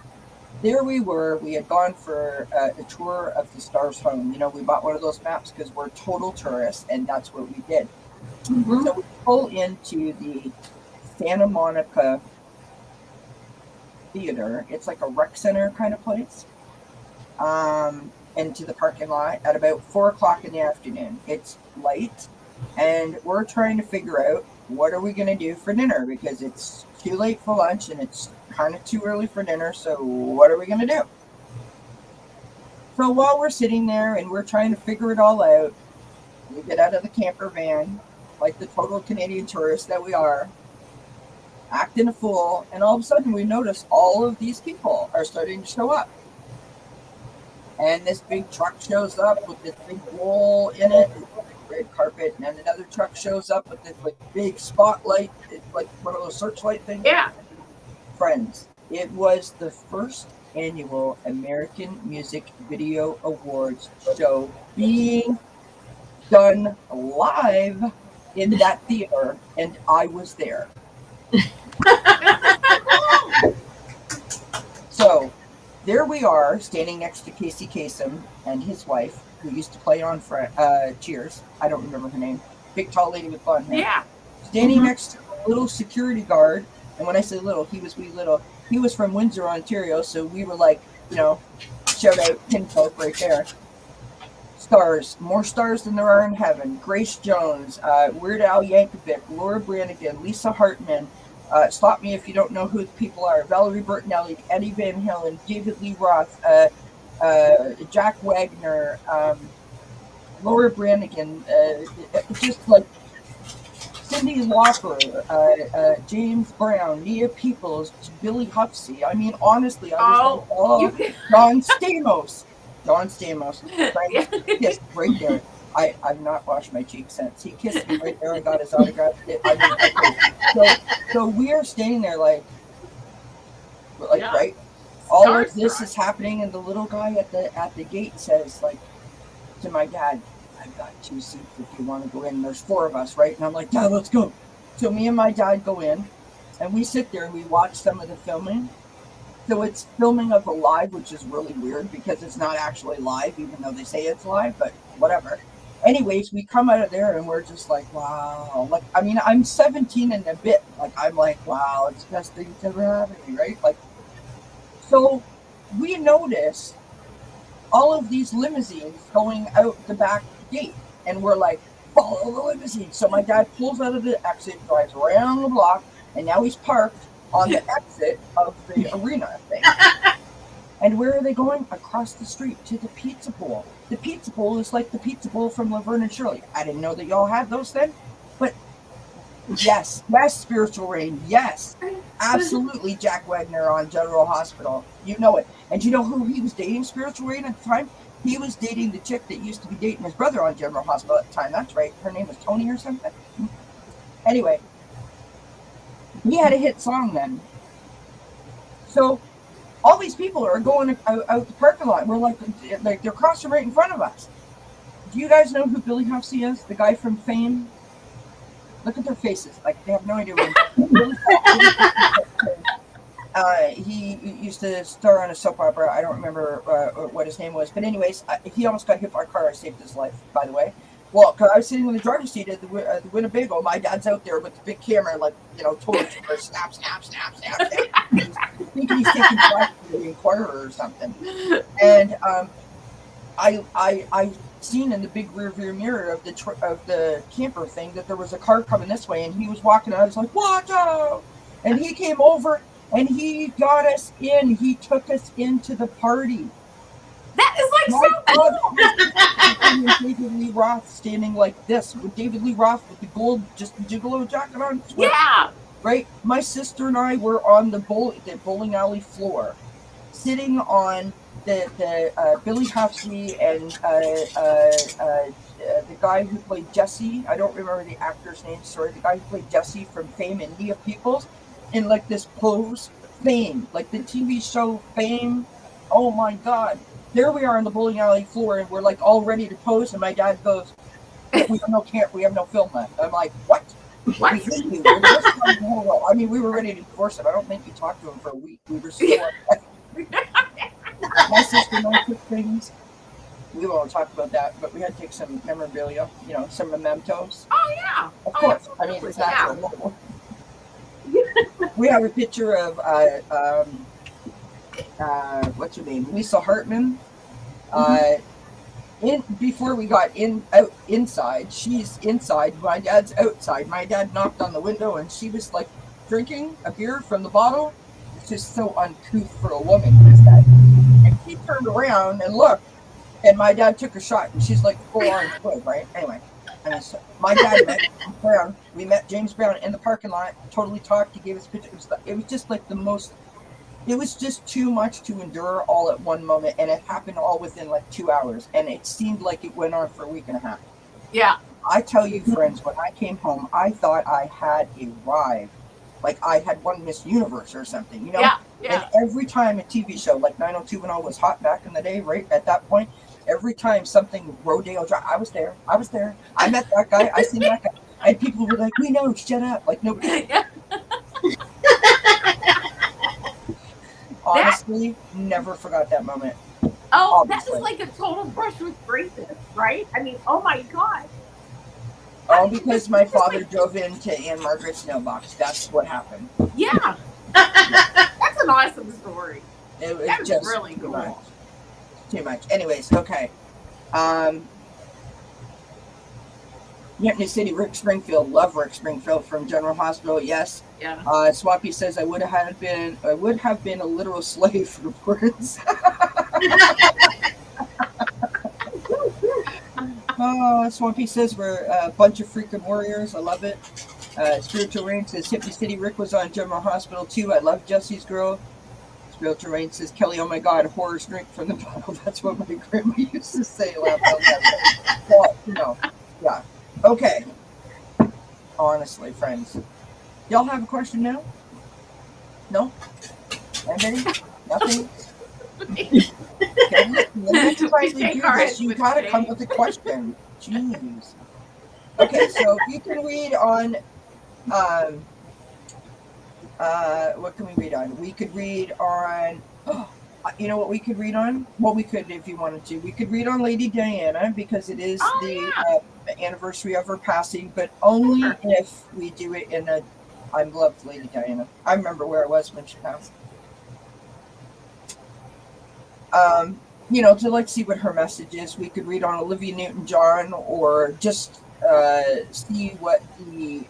there we were. We had gone for a tour of the Stars Home. You know, we bought one of those maps because we're total tourists, and that's what we did. Mhm. So we pull into the Santa Monica Theater. It's like a rec center kind of place. Into the parking lot at about 4 o'clock in the afternoon. It's light, and we're trying to figure out what are we going to do for dinner because it's too late for lunch and it's kind of too early for dinner. So what are we going to do? So while we're sitting there and we're trying to figure it all out, we get out of the camper van like the total Canadian tourists that we are, acting a fool, and all of a sudden we notice all of these people are starting to show up. And this big truck shows up with this big bowl in it, red carpet, and then another truck shows up with this like big spotlight. It's like one of those searchlight things. Yeah. Friends, it was the first annual American Music Video Awards show being done live in that theater, and I was there. So there we are, standing next to Casey Kasem and his wife, who used to play on Cheers. I don't remember her name. Big tall lady with blonde hair. Yeah. Standing next to a little security guard. And when I say little, he was wee little. He was from Windsor, Ontario, so we were like, you know, shout out kinfolk right there. Stars, more stars than there are in heaven. Grace Jones, Weird Al Yankovic, Laura Branigan, Lisa Hartman. Stop me if you don't know who the people are. Valerie Bertinelli, Eddie Van Halen, David Lee Roth, Jack Wagner, Laura Branigan, just like Cyndi Lauper, James Brown, Nia Peoples, Billy Huffsey. I mean, honestly, I was like, John Stamos. John Stamos. Right? Yes, right there. I've not washed my cheeks since. He kissed me right there. I got his autograph. So we are standing there like Yeah. right? All of this is happening, and the little guy at the gate says, like, to my dad, I've got 2 seats if you want to go in. There's 4 of us, right? And I'm like, Dad, let's go. So me and my dad go in, and we sit there and we watch some of the filming. So it's filming of a live, which is really weird because it's not actually live, even though they say it's live, but whatever. Anyways, we come out of there and we're just like, wow. Like, I mean, I'm 17 and a bit. Like, I'm like, wow, it's the best thing that's ever happened to me, right? Like, so we notice all of these limousines going out the back gate, and we're like, follow the limousine. So my dad pulls out of the exit, drives around the block, and now he's parked on the exit of the arena thing. And where are they going? Across the street to the Pizza Bowl. The Pizza Bowl is like the Pizza Bowl from Laverne and Shirley. I didn't know that y'all had those then, but yes, Spiritual Rain, yes, absolutely. Jack Wagner on General Hospital, you know it. And you know who he was dating, Spiritual Rain, at the time? He was dating the chick that used to be dating his brother on General Hospital at the time. That's right. Her name was Tony or something. Anyway, he had a hit song then. So all these people are going out the parking lot. We're like they're crossing right in front of us. Do you guys know who Billy Huffsey is? The guy from Fame? Look at their faces. Like, they have no idea what he used to star on a soap opera. I don't remember what his name was. But anyways, he almost got hit by a car. I saved his life, by the way. Well, because I was sitting in the driver's seat at the Winnebago. My dad's out there with the big camera, like, total snap, snap, snap, snap, snap. Thinking he's taking flash for the Inquirer or something. And I seen in the big rear view mirror of the camper thing that there was a car coming this way, and he was walking. I was like, "Watch out!" And he came over and he got us in. He took us into the party. That is like My so God, cool. David Lee Roth standing like this with David Lee Roth with the gold just gigolo jacket on. Yeah. Right. My sister and I were on the bowling alley floor, sitting on the Billy Huffsey and the guy who played Jesse. I don't remember the actor's name. Sorry, the guy who played Jesse from Fame and Nia Peoples, in like this pose. Fame, like the TV show Fame. Oh my God! There we are on the bowling alley floor, and we're like all ready to pose. And my dad goes, "We have no camp. We have no film left." I'm like, "What?" What? I mean, we were ready to divorce him. I don't think we talked to him for a week. We were so my sister and I took things. We won't talk about that, but we had to take some memorabilia, some mementos. Oh yeah. Of course. I mean, it's natural. We have a picture of what's her name? Lisa Hartman. Before we got inside, she's inside, my dad's outside. My dad knocked on the window and she was like drinking a beer from the bottle. It's just so uncouth for a woman, is that? And she turned around and looked, and my dad took a shot, and she's like full on good, right? Anyway, so my dad met James Brown. We met James Brown in the parking lot, totally talked. He gave us pictures. It was just like it was just too much to endure all at one moment, and it happened all within like 2 hours, and it seemed like it went on for a week and a half. Yeah. I tell you, friends, when I came home, I thought I had arrived. Like I had won Miss Universe or something, Yeah. And every time a TV show like 90210 was hot back in the day, right at that point, every time something Rodeo Drive, I was there. I met that guy. I seen that guy. And people were like, "We know, shut up." Like nobody. Yeah. Honestly, never forgot that moment. Oh, Obviously. that is like a total brush with greatness, right? I mean, oh my God. All because my father drove into Anne Margaret's mailbox. That's what happened. Yeah. That's an awesome story. It was That's just really too cool. much. Too much. Anyways, okay. New City, Rick Springfield. Love Rick Springfield from General Hospital. Yes. Yeah. Swampy says I would have been a literal slave for words. Swampy says we're a bunch of freaking warriors. I love it. Spiritual Rain says Hippie City Rick was on General Hospital too. I love Jesse's Girl. Spiritual Rain says Kelly, oh my God, horrors drink from the bottle. That's what my grandma used to say. Well, yeah. Okay. Honestly, friends. Y'all have a question now? No? Anybody? Nothing? Okay. Next time we do this, you gotta come with a question. Jeez. Okay, so you can read on what can we read on? We could read on you know what we could read on? Well, we could if you wanted to. We could read on Lady Diana because it is the anniversary of her passing, but only if we do it in a I love Lady Diana. I remember where I was when she passed. To like see what her message is. We could read on Olivia Newton-John or just see what the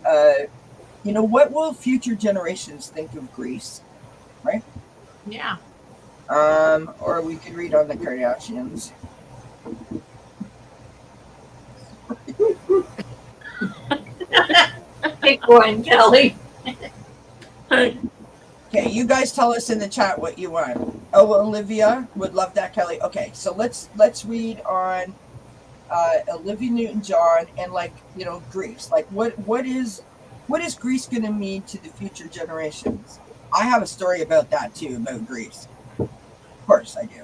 what will future generations think of Greece, right? Yeah. Or we could read on the Kardashians. Pick one, Kelly. Okay, you guys tell us in the chat what you want. Oh, Olivia would love that, Kelly. Okay, so let's read on Olivia Newton-John and Greece. Like what is Greece going to mean to the future generations? I have a story about that too, about Greece. Of course I do.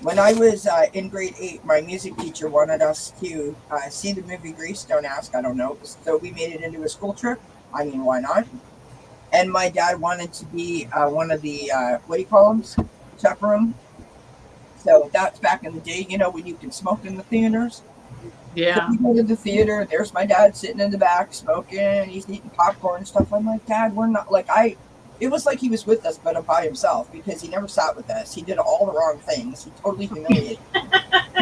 When I was in grade 8, my music teacher wanted us to see the movie Grease. Don't ask, I don't know. So we made it into a school trip. I mean, why not? And my dad wanted to be one of the, what do you call them? Chaperone. So that's back in the day, when you could smoke in the theaters. Yeah. So we go to the theater. There's my dad sitting in the back smoking. He's eating popcorn and stuff. I'm like, Dad, we're not it was like he was with us, but by himself because he never sat with us. He did all the wrong things. He totally humiliated me.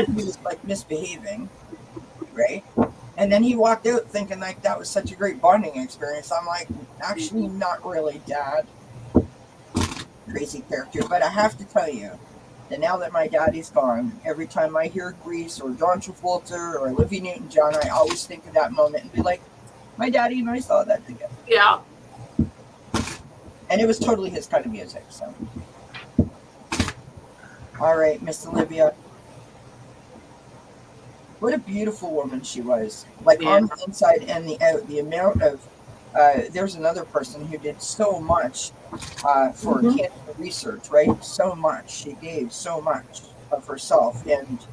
he was like misbehaving, right? And then he walked out thinking like that was such a great bonding experience. I'm like, actually, not really, Dad. Crazy character. But I have to tell you that now that my daddy's gone, every time I hear Grease or John Travolta or Olivia Newton-John, I always think of that moment and be like, my daddy and I saw that together. Yeah. And it was totally his kind of music. So, all right, Miss Olivia. What a beautiful woman she was. Like on the inside and the out. The amount of there's another person who did so much for cancer research, right? So much. She gave so much of herself and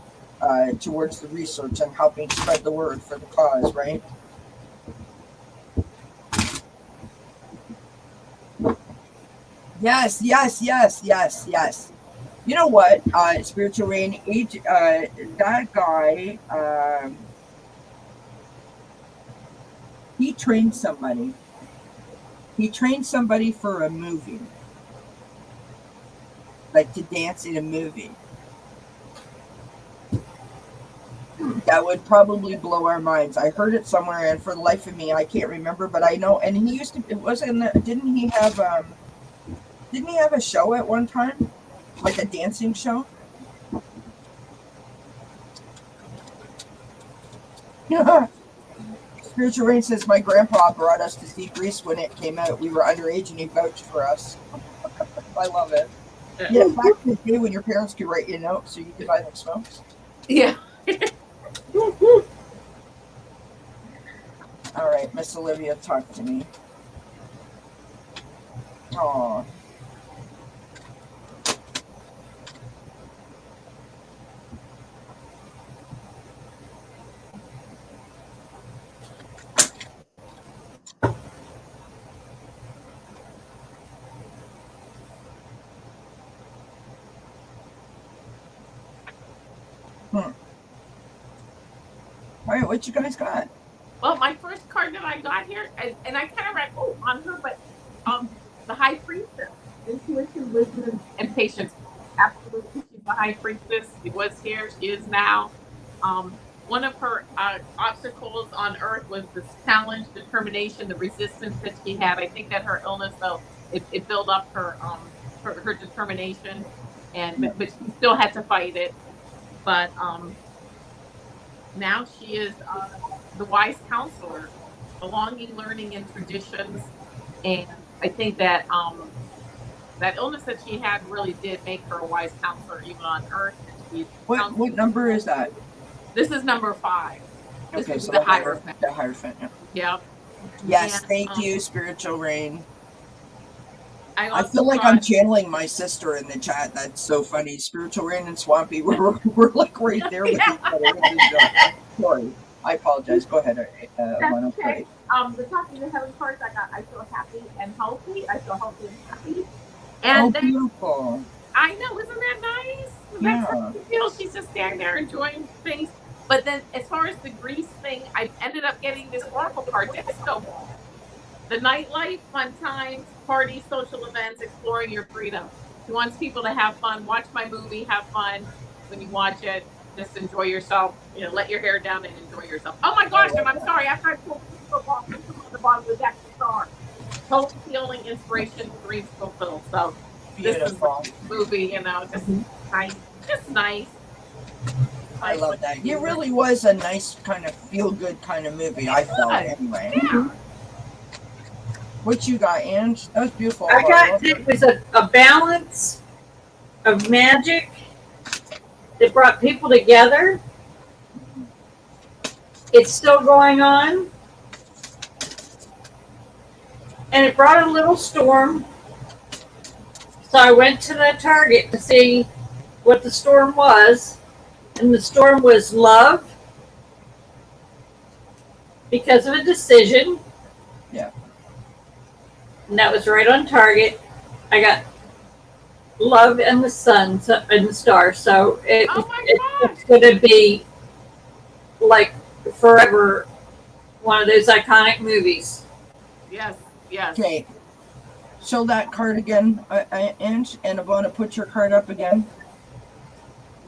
towards the research and helping spread the word for the cause, right? Yes. You know what? Spiritual Rain, that guy, he trained somebody. He trained somebody for a movie. Like to dance in a movie. That would probably blow our minds. I heard it somewhere, and for the life of me, I can't remember, but I know. And he used to. It was in the. Didn't he have a show at one time, like a dancing show? Spiritual Rain says my grandpa brought us to see Grease when it came out. We were underage, and he vouched for us. I love it. Yeah, back in the day when your parents could write you a note so you could buy them smokes. Yeah. All right, Miss Olivia, talk to me. Aw. All right, what you guys got? Well, my first card that I got here, and I kind of read on her, but the High Priestess, intuition, wisdom, and patience. Absolutely, she's the High Priestess. She was here. She is now. One of her obstacles on Earth was this challenge, determination, the resistance that she had. I think that her illness, though, it built up her determination, but she still had to fight it. But now she is the wise counselor, belonging, learning, and traditions. And I think that that illness that she had really did make her a wise counselor even on Earth. What number is that? This is number 5. This Okay, is so the Hierophant. The Hierophant. Yeah. Yes, And, thank you, Spiritual Rain. I feel like I'm channeling my sister in the chat. That's so funny. Spiritual Rain and Swampy, we're like right there with each other. Sorry, I apologize. Go ahead. That's okay. The Talking to Heaven cards I got, I feel happy and healthy. I feel healthy and happy. And then, beautiful. I know, isn't that nice? Yeah. That's how you feel. She's just standing there enjoying things. But then, as far as the Grease thing, I ended up getting this Oracle card, Disco Ball. The nightlife, fun times, parties, social events, exploring your freedom. She wants people to have fun. Watch my movie, have fun. When you watch it, just enjoy yourself. You know, let your hair down and enjoy yourself. Oh my gosh, and I'm sorry, after I pulled Disco Ball from the bottom of the deck, star. Hope, healing, inspiration, dreams fulfilled. So, Beautiful. This is a movie, you know, just nice. Just nice. I love that. It really was a nice kind of feel-good kind of movie, I felt, anyway. Yeah. What you got, Ange? That was beautiful. I got it was a balance of magic that brought people together. It's still going on. And it brought a little storm. So I went to the Target to see what the storm was. And the storm was love because of a decision. Yeah. And that was right on target. I got love and the sun and the stars. So it's going to be like forever one of those iconic movies. Yes, yes. Okay. Show that card again, Ange, and Ivana, put your card up again.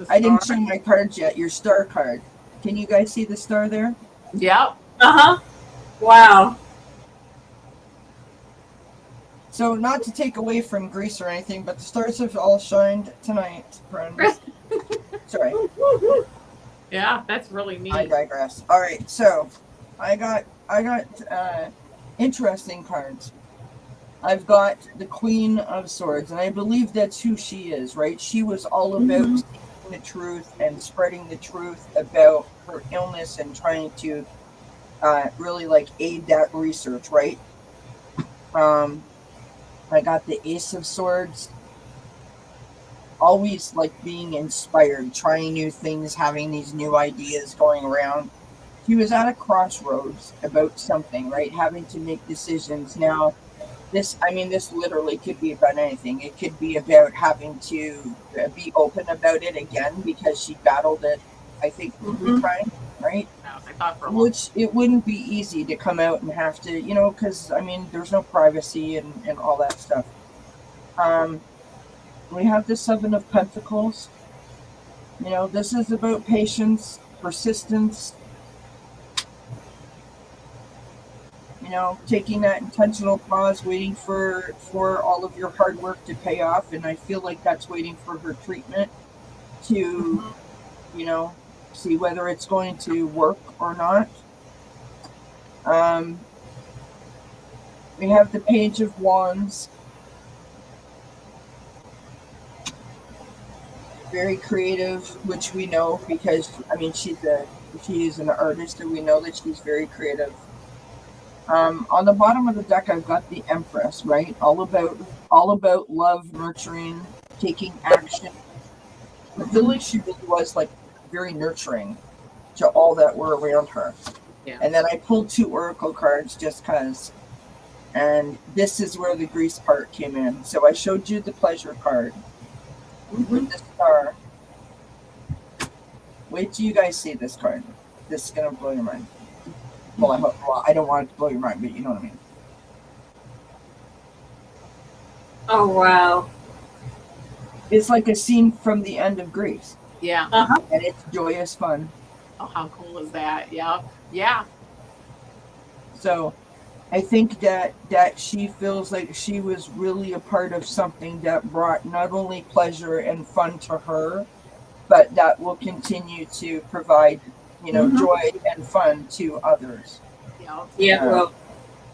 I didn't show my cards yet. Your star card. Can you guys see the star there? Yep. Uh-huh. Wow. So not to take away from Greece or anything, but the stars have all shined tonight, friends. Sorry. Yeah, that's really neat. I digress. All right, so I got interesting cards. I've got the Queen of Swords, and I believe that's who she is, right? She was all about speaking the truth and spreading the truth about her illness and trying to really like aid that research, right? I got the Ace of Swords. Always like being inspired, trying new things, having these new ideas going around. He was at a crossroads about something, right? Having to make decisions. Now, this literally could be about anything. It could be about having to be open about it again because she battled it, I think, 3 times, right? I thought for a while. Which it wouldn't be easy to come out and have to, because, there's no privacy and all that stuff. We have the Seven of Pentacles. This is about patience, persistence, taking that intentional pause, waiting for all of your hard work to pay off. And I feel like that's waiting for her treatment to, see whether it's going to work or not. We have the Page of Wands. Very creative, which we know because she's an artist, and we know that she's very creative. On the bottom of the deck, I've got the Empress, right? All about love, nurturing, taking action. I feel like she really was like very nurturing to all that were around her. Yeah. And then I pulled 2 oracle cards just because. And this is where the Greece part came in. So I showed you the pleasure card. With the star. Wait till you guys see this card. This is gonna blow your mind. Well, I don't want it to blow your mind, but you know what I mean. Oh, wow. It's like a scene from the end of Greece. Yeah. Uh-huh. And it's joyous fun. Oh, how cool is that? Yeah. Yeah. So I think that she feels like she was really a part of something that brought not only pleasure and fun to her, but that will continue to provide, joy and fun to others. Yeah. Well,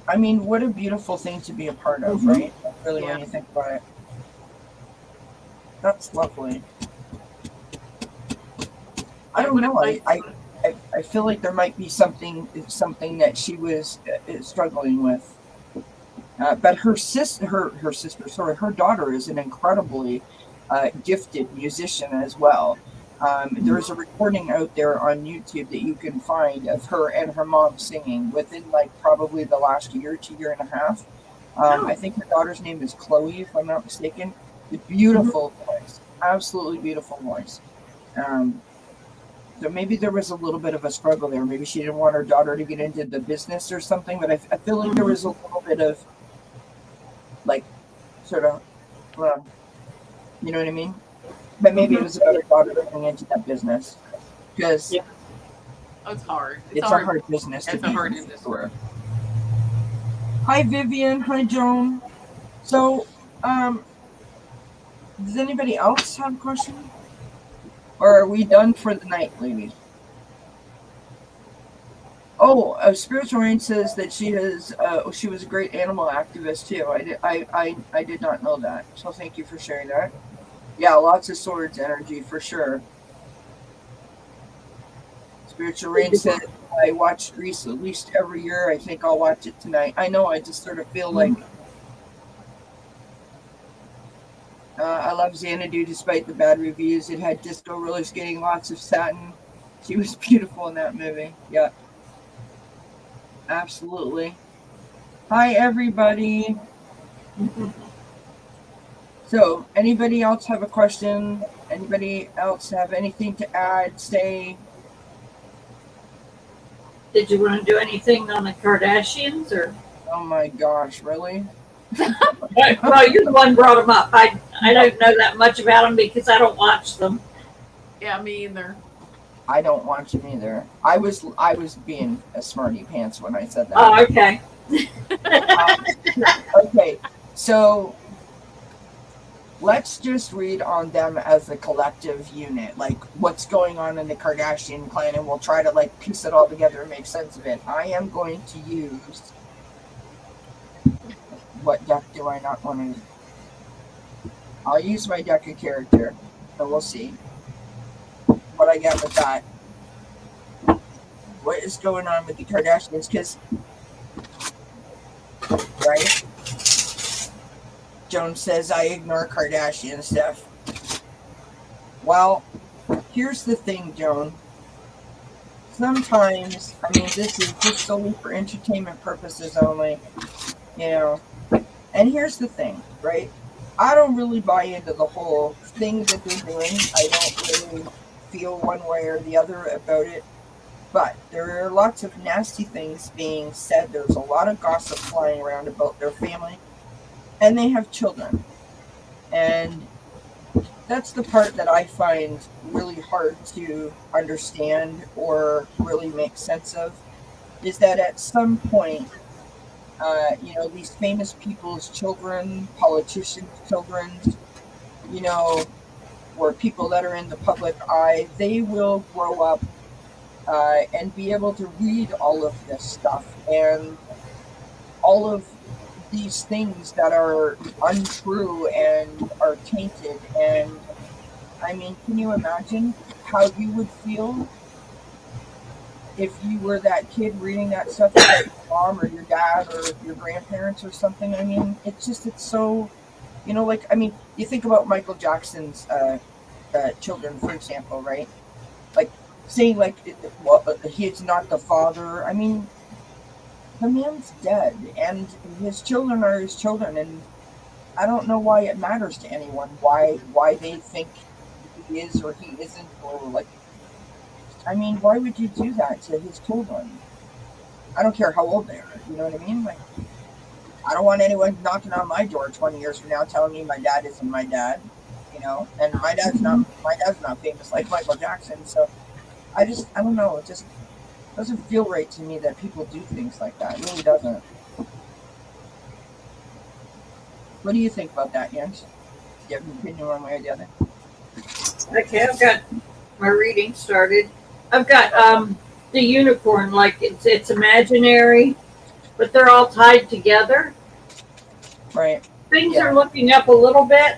what a beautiful thing to be a part of, right? Really, when you think about it. That's lovely. I don't know. I feel like there might be something that she was struggling with. But her daughter is an incredibly gifted musician as well. There's a recording out there on YouTube that you can find of her and her mom singing within probably the last year and a half. I think her daughter's name is Chloe, if I'm not mistaken. A beautiful voice, absolutely beautiful voice. So maybe there was a little bit of a struggle there. Maybe she didn't want her daughter to get into the business or something, but I feel like there was a little bit of, you know what I mean? But maybe it was about her daughter getting into that business. Because it's hard. It's a hard business to be in. It's a hard industry. Hi, Vivian. Hi, Joan. So, does anybody else have a question? Or are we done for the night, ladies? Oh, Spiritual Rain says that she was a great animal activist too. I did not know that. So thank you for sharing that. Yeah, lots of swords energy for sure. Spiritual Rain said I watch Grease at least every year. I think I'll watch it tonight. I know. I just sort of feel like. I love Xanadu despite the bad reviews. It had disco roller skating, lots of satin. She was beautiful in that movie. Yeah. Absolutely. Hi, everybody. So, anybody else have a question? Anybody else have anything to add, say? Did you want to do anything on the Kardashians, or? Oh my gosh, really? Well, you're the one who brought them up. I don't know that much about them because I don't watch them. Yeah, me either. I don't watch them either. I was being a smarty pants when I said that. Oh, okay. Okay, so let's just read on them as a collective unit, like what's going on in the Kardashian clan, and we'll try to like piece it all together and make sense of it. I am going to use, what deck do I not want to? I'll use my deck of character, and we'll see what I get with that. What is going on with the Kardashians? Because, right? Joan says I ignore Kardashian stuff. Well, here's the thing, Joan. Sometimes, I mean, this is just solely for entertainment purposes only, you know. And here's the thing, right? I don't really buy into the whole thing that they're doing. I don't really feel one way or the other about it. But there are lots of nasty things being said. There's a lot of gossip flying around about their family. And they have children. And that's the part that I find really hard to understand or really make sense of, is that at some point, you know, these famous people's children, politicians' children, you know, or people that are in the public eye, they will grow up and be able to read all of this stuff and all of these things that are untrue and are tainted. And I mean, can you imagine how you would feel if you were that kid reading that stuff with your mom or your dad or your grandparents or something? I mean, it's so, you know, like, I mean, you think about Michael Jackson's children, for example, right? Like, saying, like, well, he's not the father. I mean, the man's dead, and his children are his children, and I don't know why it matters to anyone why they think he is or he isn't, or like, I mean, why would you do that to his children? I don't care how old they are. You know what I mean? Like, I don't want anyone knocking on my door 20 years from now telling me my dad isn't my dad. You know, and my dad's not famous like Michael Jackson. So I don't know. It just doesn't feel right to me that people do things like that. It really doesn't. What do you think about that, Jens? Do you have an opinion one way or the other? Okay, I've got my reading started. I've got the unicorn, like it's imaginary, but they're all tied together. Right. Things are looking up a little bit,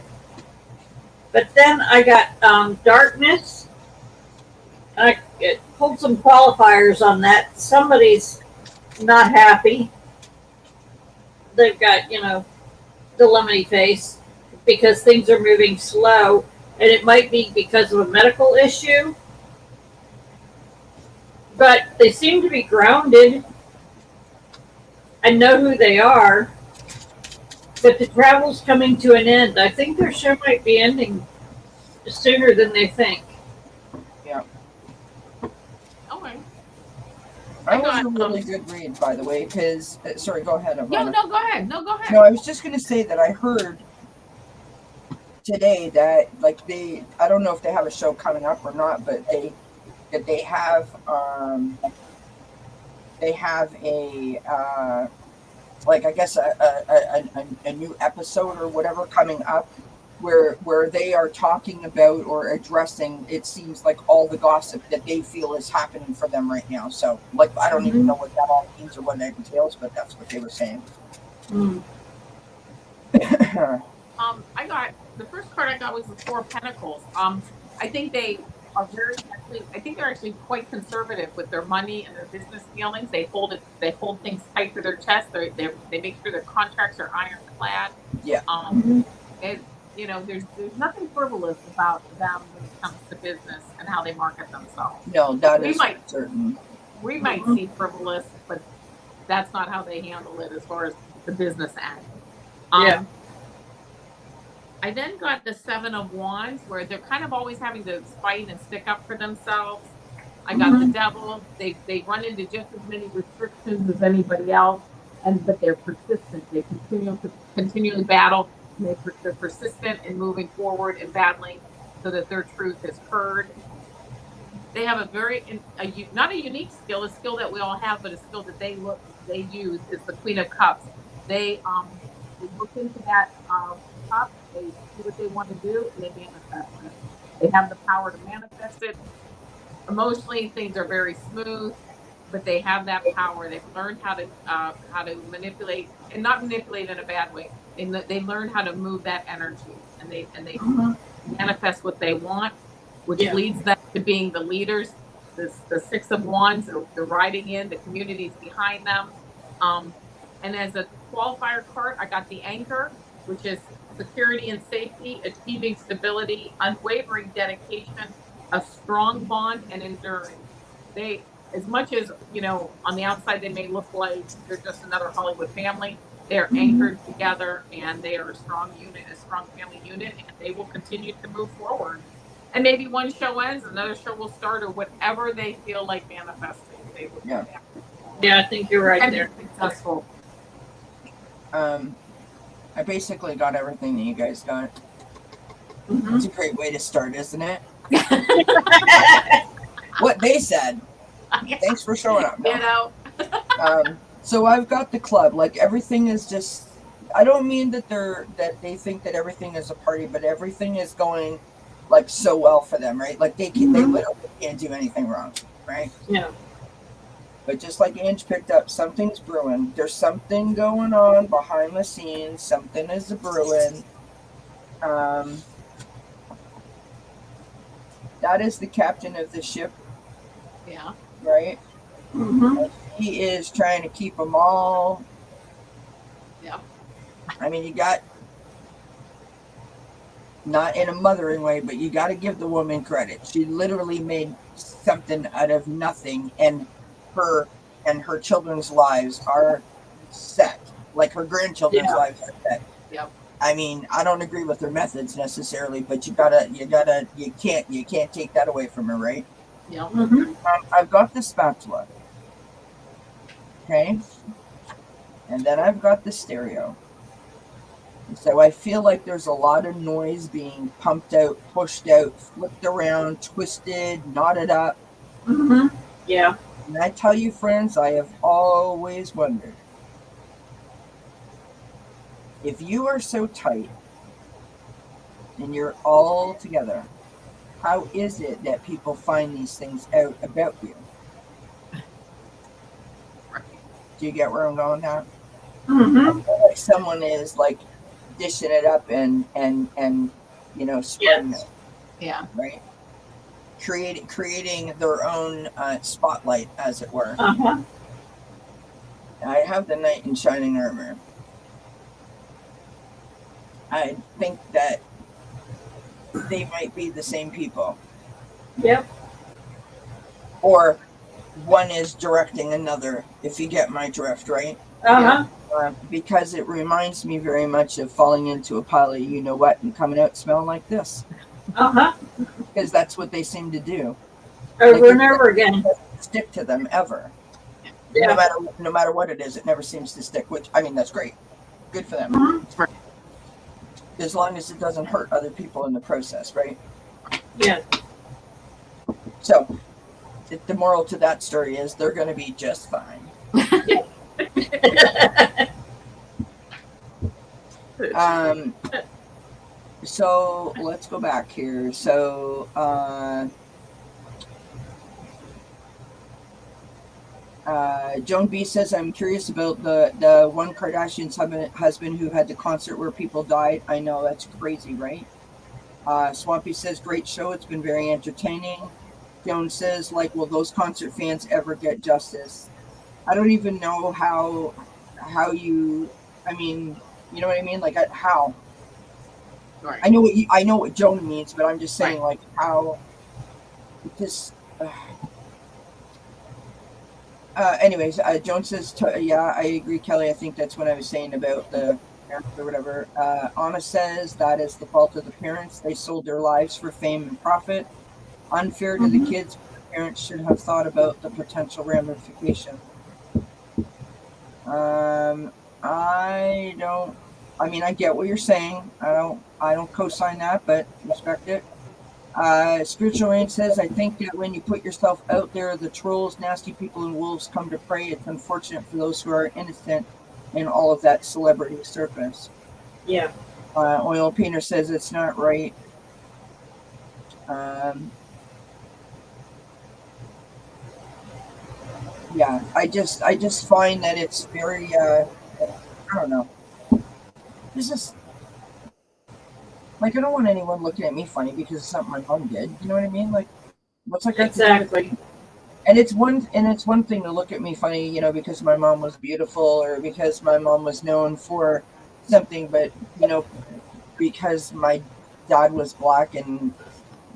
but then I got darkness. I pulled some qualifiers on that. Somebody's not happy. They've got, you know, the lemony face because things are moving slow, and it might be because of a medical issue. But they seem to be grounded. I know who they are, but the travel's coming to an end. I think their show might be ending sooner than they think. Yeah. Okay. That was a really good read, by the way, because, sorry, go ahead, Ivana. No, go ahead. No, go ahead. No, I was just going to say that I heard today that, like, I don't know if they have a show coming up or not, but they have a, like, I guess a new episode or whatever coming up where they are talking about or addressing, it seems like, all the gossip that they feel is happening for them right now. So, like, I don't even know what that all means or what that entails, but that's what they were saying. I got the first card I got was the Four of Pentacles. I think they are they're actually quite conservative with their money and their business dealings. They hold things tight to their chest. They make sure their contracts are ironclad. Yeah. And you know, there's nothing frivolous about them when it comes to business and how they market themselves. No, that is certain. We might see frivolous, but that's not how they handle it as far as the business end. I then got the Seven of Wands, where they're kind of always having to fight and stick up for themselves. I got the Devil. They run into just as many restrictions as anybody else, but they're persistent. They continually battle. They're persistent in moving forward and battling so that their truth is heard. they have a not a unique skill, a skill that we all have, but a skill that they use is the Queen of Cups. They look into that cup, they see what they want to do, and they manifest it. They have the power to manifest it. Emotionally, things are very smooth, but they have that power. They've learned how to manipulate, and not manipulate in a bad way. They learn how to move that energy, and they manifest what they want, which leads them to being the leaders. The Six of Wands, the riding in, the communities behind them. And as a qualifier card, I got the Anchor, which is security and safety, achieving stability, unwavering dedication, a strong bond, and endurance. They, as much as, on the outside they may look like they're just another Hollywood family, they're anchored together, and they are a strong unit, a strong family unit, and they will continue to move forward. And maybe one show ends, another show will start, or whatever they feel like manifesting, they will do that. Yeah, I think you're right And there. be successful. I basically got everything that you guys got. Mhm. It's a great way to start, isn't it? What they said. Thanks for showing up. No. So I've got the club. Like, everything is just. I don't mean that they think that everything is a party, but everything is going like so well for them, right? Like they literally can't do anything wrong, right? Yeah. But just like Ange picked up, something's brewing. There's something going on behind the scenes. Something is brewing. That is the captain of the ship. Yeah. Right? Mm-hmm. He is trying to keep them all. Yeah. I mean, you got, not in a mothering way, but you got to give the woman credit. She literally made something out of nothing, and her children's lives are set. Like her grandchildren's lives are set. Yep. I mean, I don't agree with her methods necessarily, but you can't take that away from her, right? Yep. Mm-hmm. I've got the spatula. Okay. And then I've got the stereo. So I feel like there's a lot of noise being pumped out, pushed out, flipped around, twisted, knotted up. Mm-hmm. Yeah. And I tell you, friends, I have always wondered, if you are so tight and you're all together, how is it that people find these things out about you? Do you get where I'm going now? Mm-hmm. I feel like someone is like dishing it up and spreading it. Yeah. Right. Creating their own spotlight, as it were. Uh-huh. I have the knight in shining armor. I think that they might be the same people. Yep. Or one is directing another, if you get my drift, right? Uh-huh. Because it reminds me very much of falling into a pile of you-know-what and coming out smelling like this. Uh-huh. Because that's what they seem to do. Over and over again. It doesn't stick to them ever. Yeah. No matter what it is, it never seems to stick, which, I mean, that's great. Good for them. Mm-hmm. As long as it doesn't hurt other people in the process, right? Yeah. So, the moral to that story is they're going to be just fine. So let's go back here. So, Joan B says, I'm curious about the one Kardashian's husband who had the concert where people died. I know, that's crazy, right? Swampy says, great show. It's been very entertaining. Joan says, will those concert fans ever get justice? I don't even know how you, I mean, you know what I mean? How? Right. I know what Joan means, but I'm just saying, how, because, anyways, Joan says, yeah, I agree, Kelly. I think that's what I was saying about the parents or whatever. Anna says that is the fault of the parents. They sold their lives for fame and profit. Unfair to the kids. The parents should have thought about the potential ramification. I get what you're saying. I don't co-sign that, but respect it. Spiritual Rain says, I think that when you put yourself out there, the trolls, nasty people, and wolves come to prey. It's unfortunate for those who are innocent in all of that celebrity circus. Yeah. Oil Painter says it's not right. Yeah, I just find that it's very I don't know. This is like I don't want anyone looking at me funny because it's something my mom did. You know what I mean? Like, what's that got to do with Exactly. it? And it's one thing to look at me funny, you know, because my mom was beautiful or because my mom was known for something, but you know, because my dad was black and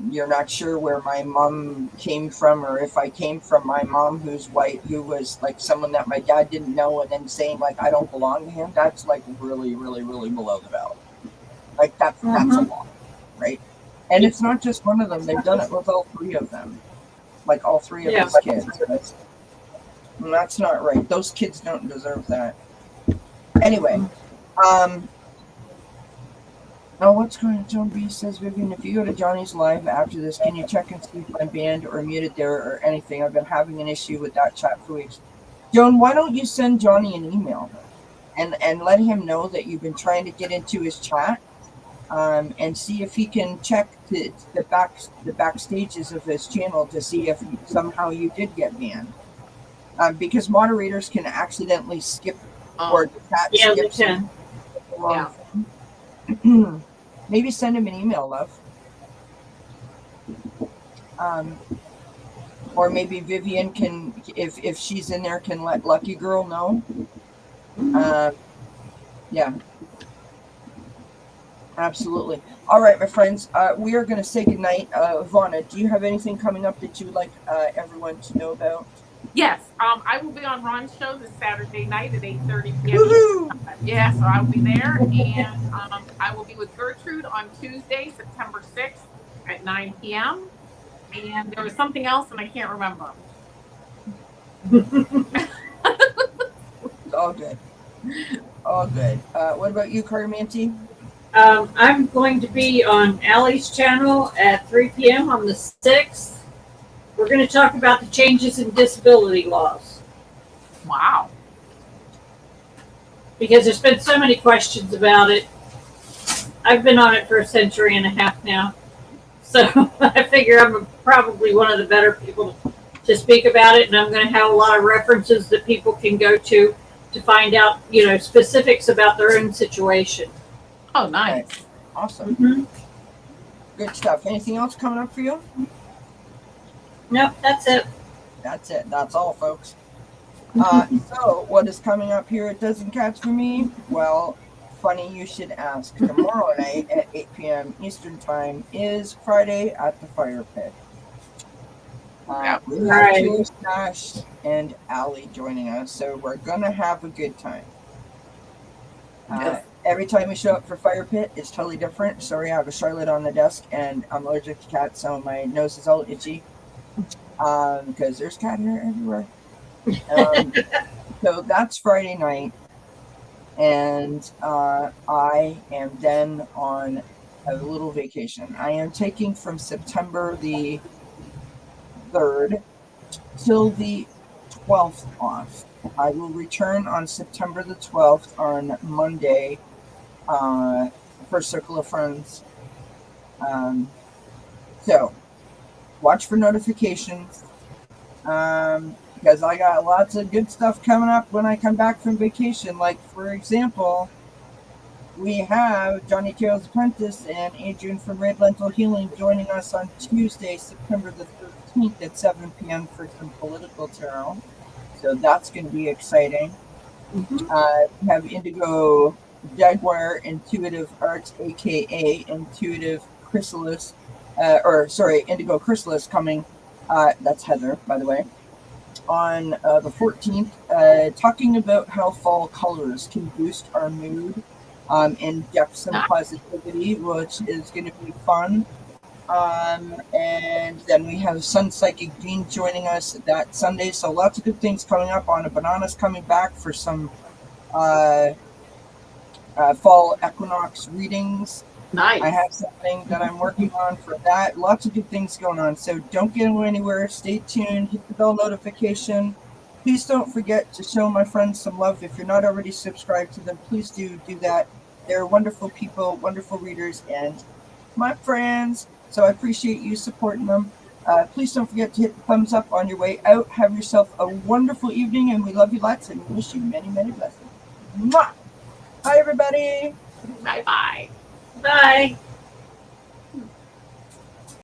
you're not sure where my mom came from or if I came from my mom who's white, who was like someone that my dad didn't know, and then saying like I don't belong to him, that's like really, really, really below the belt. Like that's a lot, right? And it's not just one of them, they've done it with all three of them. Like all three of his kids. And that's not right. Those kids don't deserve that. Anyway, oh, what's going on? Joan B says, Vivian, if you go to Johnny's live after this, can you check and see if I'm banned or muted there or anything? I've been having an issue with that chat for weeks. Joan, why don't you send Johnny an email and let him know that you've been trying to get into his chat and see if he can check the back stages of his channel to see if somehow you did get banned. Because moderators can accidentally skip or the chat skips. They can. Maybe send him an email, love. Or maybe Vivian can, if she's in there, can let Lucky Girl know. Yeah. Absolutely. All right, my friends, we are going to say goodnight. Vonna, do you have anything coming up that you'd like everyone to know about? Yes, I will be on Ron's show this Saturday night at 8:30 p.m. Yeah, so I'll be there, and I will be with Gertrude on Tuesday, September 6th at 9 p.m. And there was something else, and I can't remember. All good. All good. What about you, Carmanti? I'm going to be on Allie's channel at 3 p.m. on the 6th. We're going to talk about the changes in disability laws. Wow. Because there's been so many questions about it. I've been on it for a century and a half now. So I figure I'm probably one of the better people to speak about it. And I'm going to have a lot of references that people can go to find out, you know, specifics about their own situation. Oh, nice. Okay. Awesome. Mm-hmm. Good stuff. Anything else coming up for you? Nope, that's it. That's it. That's all, folks. So, what is coming up here at dzncats for me? Well, funny you should ask. Tomorrow night at 8 p.m. Eastern Time is Friday at the Firepit. We have Stash and Allie joining us, so we're going to have a good time. Every time we show up for Firepit, it's totally different. Sorry, I have a Charlotte on the desk, and I'm allergic to cats, so my nose is all itchy. Because there's cat hair everywhere. So that's Friday night, and I am then on a little vacation. I am taking from September the 3rd till the 12th off. I will return on September the 12th on Monday for Circle of Friends. So watch for notifications because I got lots of good stuff coming up when I come back from vacation. Like, for example, we have Johnny Taylor's Apprentice and Adrian from Red Lentil Healing joining us on Tuesday, September the 13th at 7 p.m. for some political tarot. So that's going to be exciting. We have Indigo Jaguar Intuitive Arts, aka Intuitive Chrysalis, Indigo Chrysalis coming. That's Heather, by the way. On the 14th, talking about how fall colors can boost our mood and inject some positivity, which is going to be fun. And then we have Sun Psychic Jean joining us that Sunday. So lots of good things coming up. On a Banana's coming back for some fall equinox readings. Nice. I have something that I'm working on for that. Lots of good things going on. So don't go anywhere. Stay tuned. Hit the bell notification. Please don't forget to show my friends some love. If you're not already subscribed to them, please do that. They're wonderful people, wonderful readers, and my friends. So I appreciate you supporting them. Please don't forget to hit the thumbs up on your way out. Have yourself a wonderful evening, and we love you lots and wish you many, many blessings. Mwah! Bye, everybody. Bye-bye. Bye.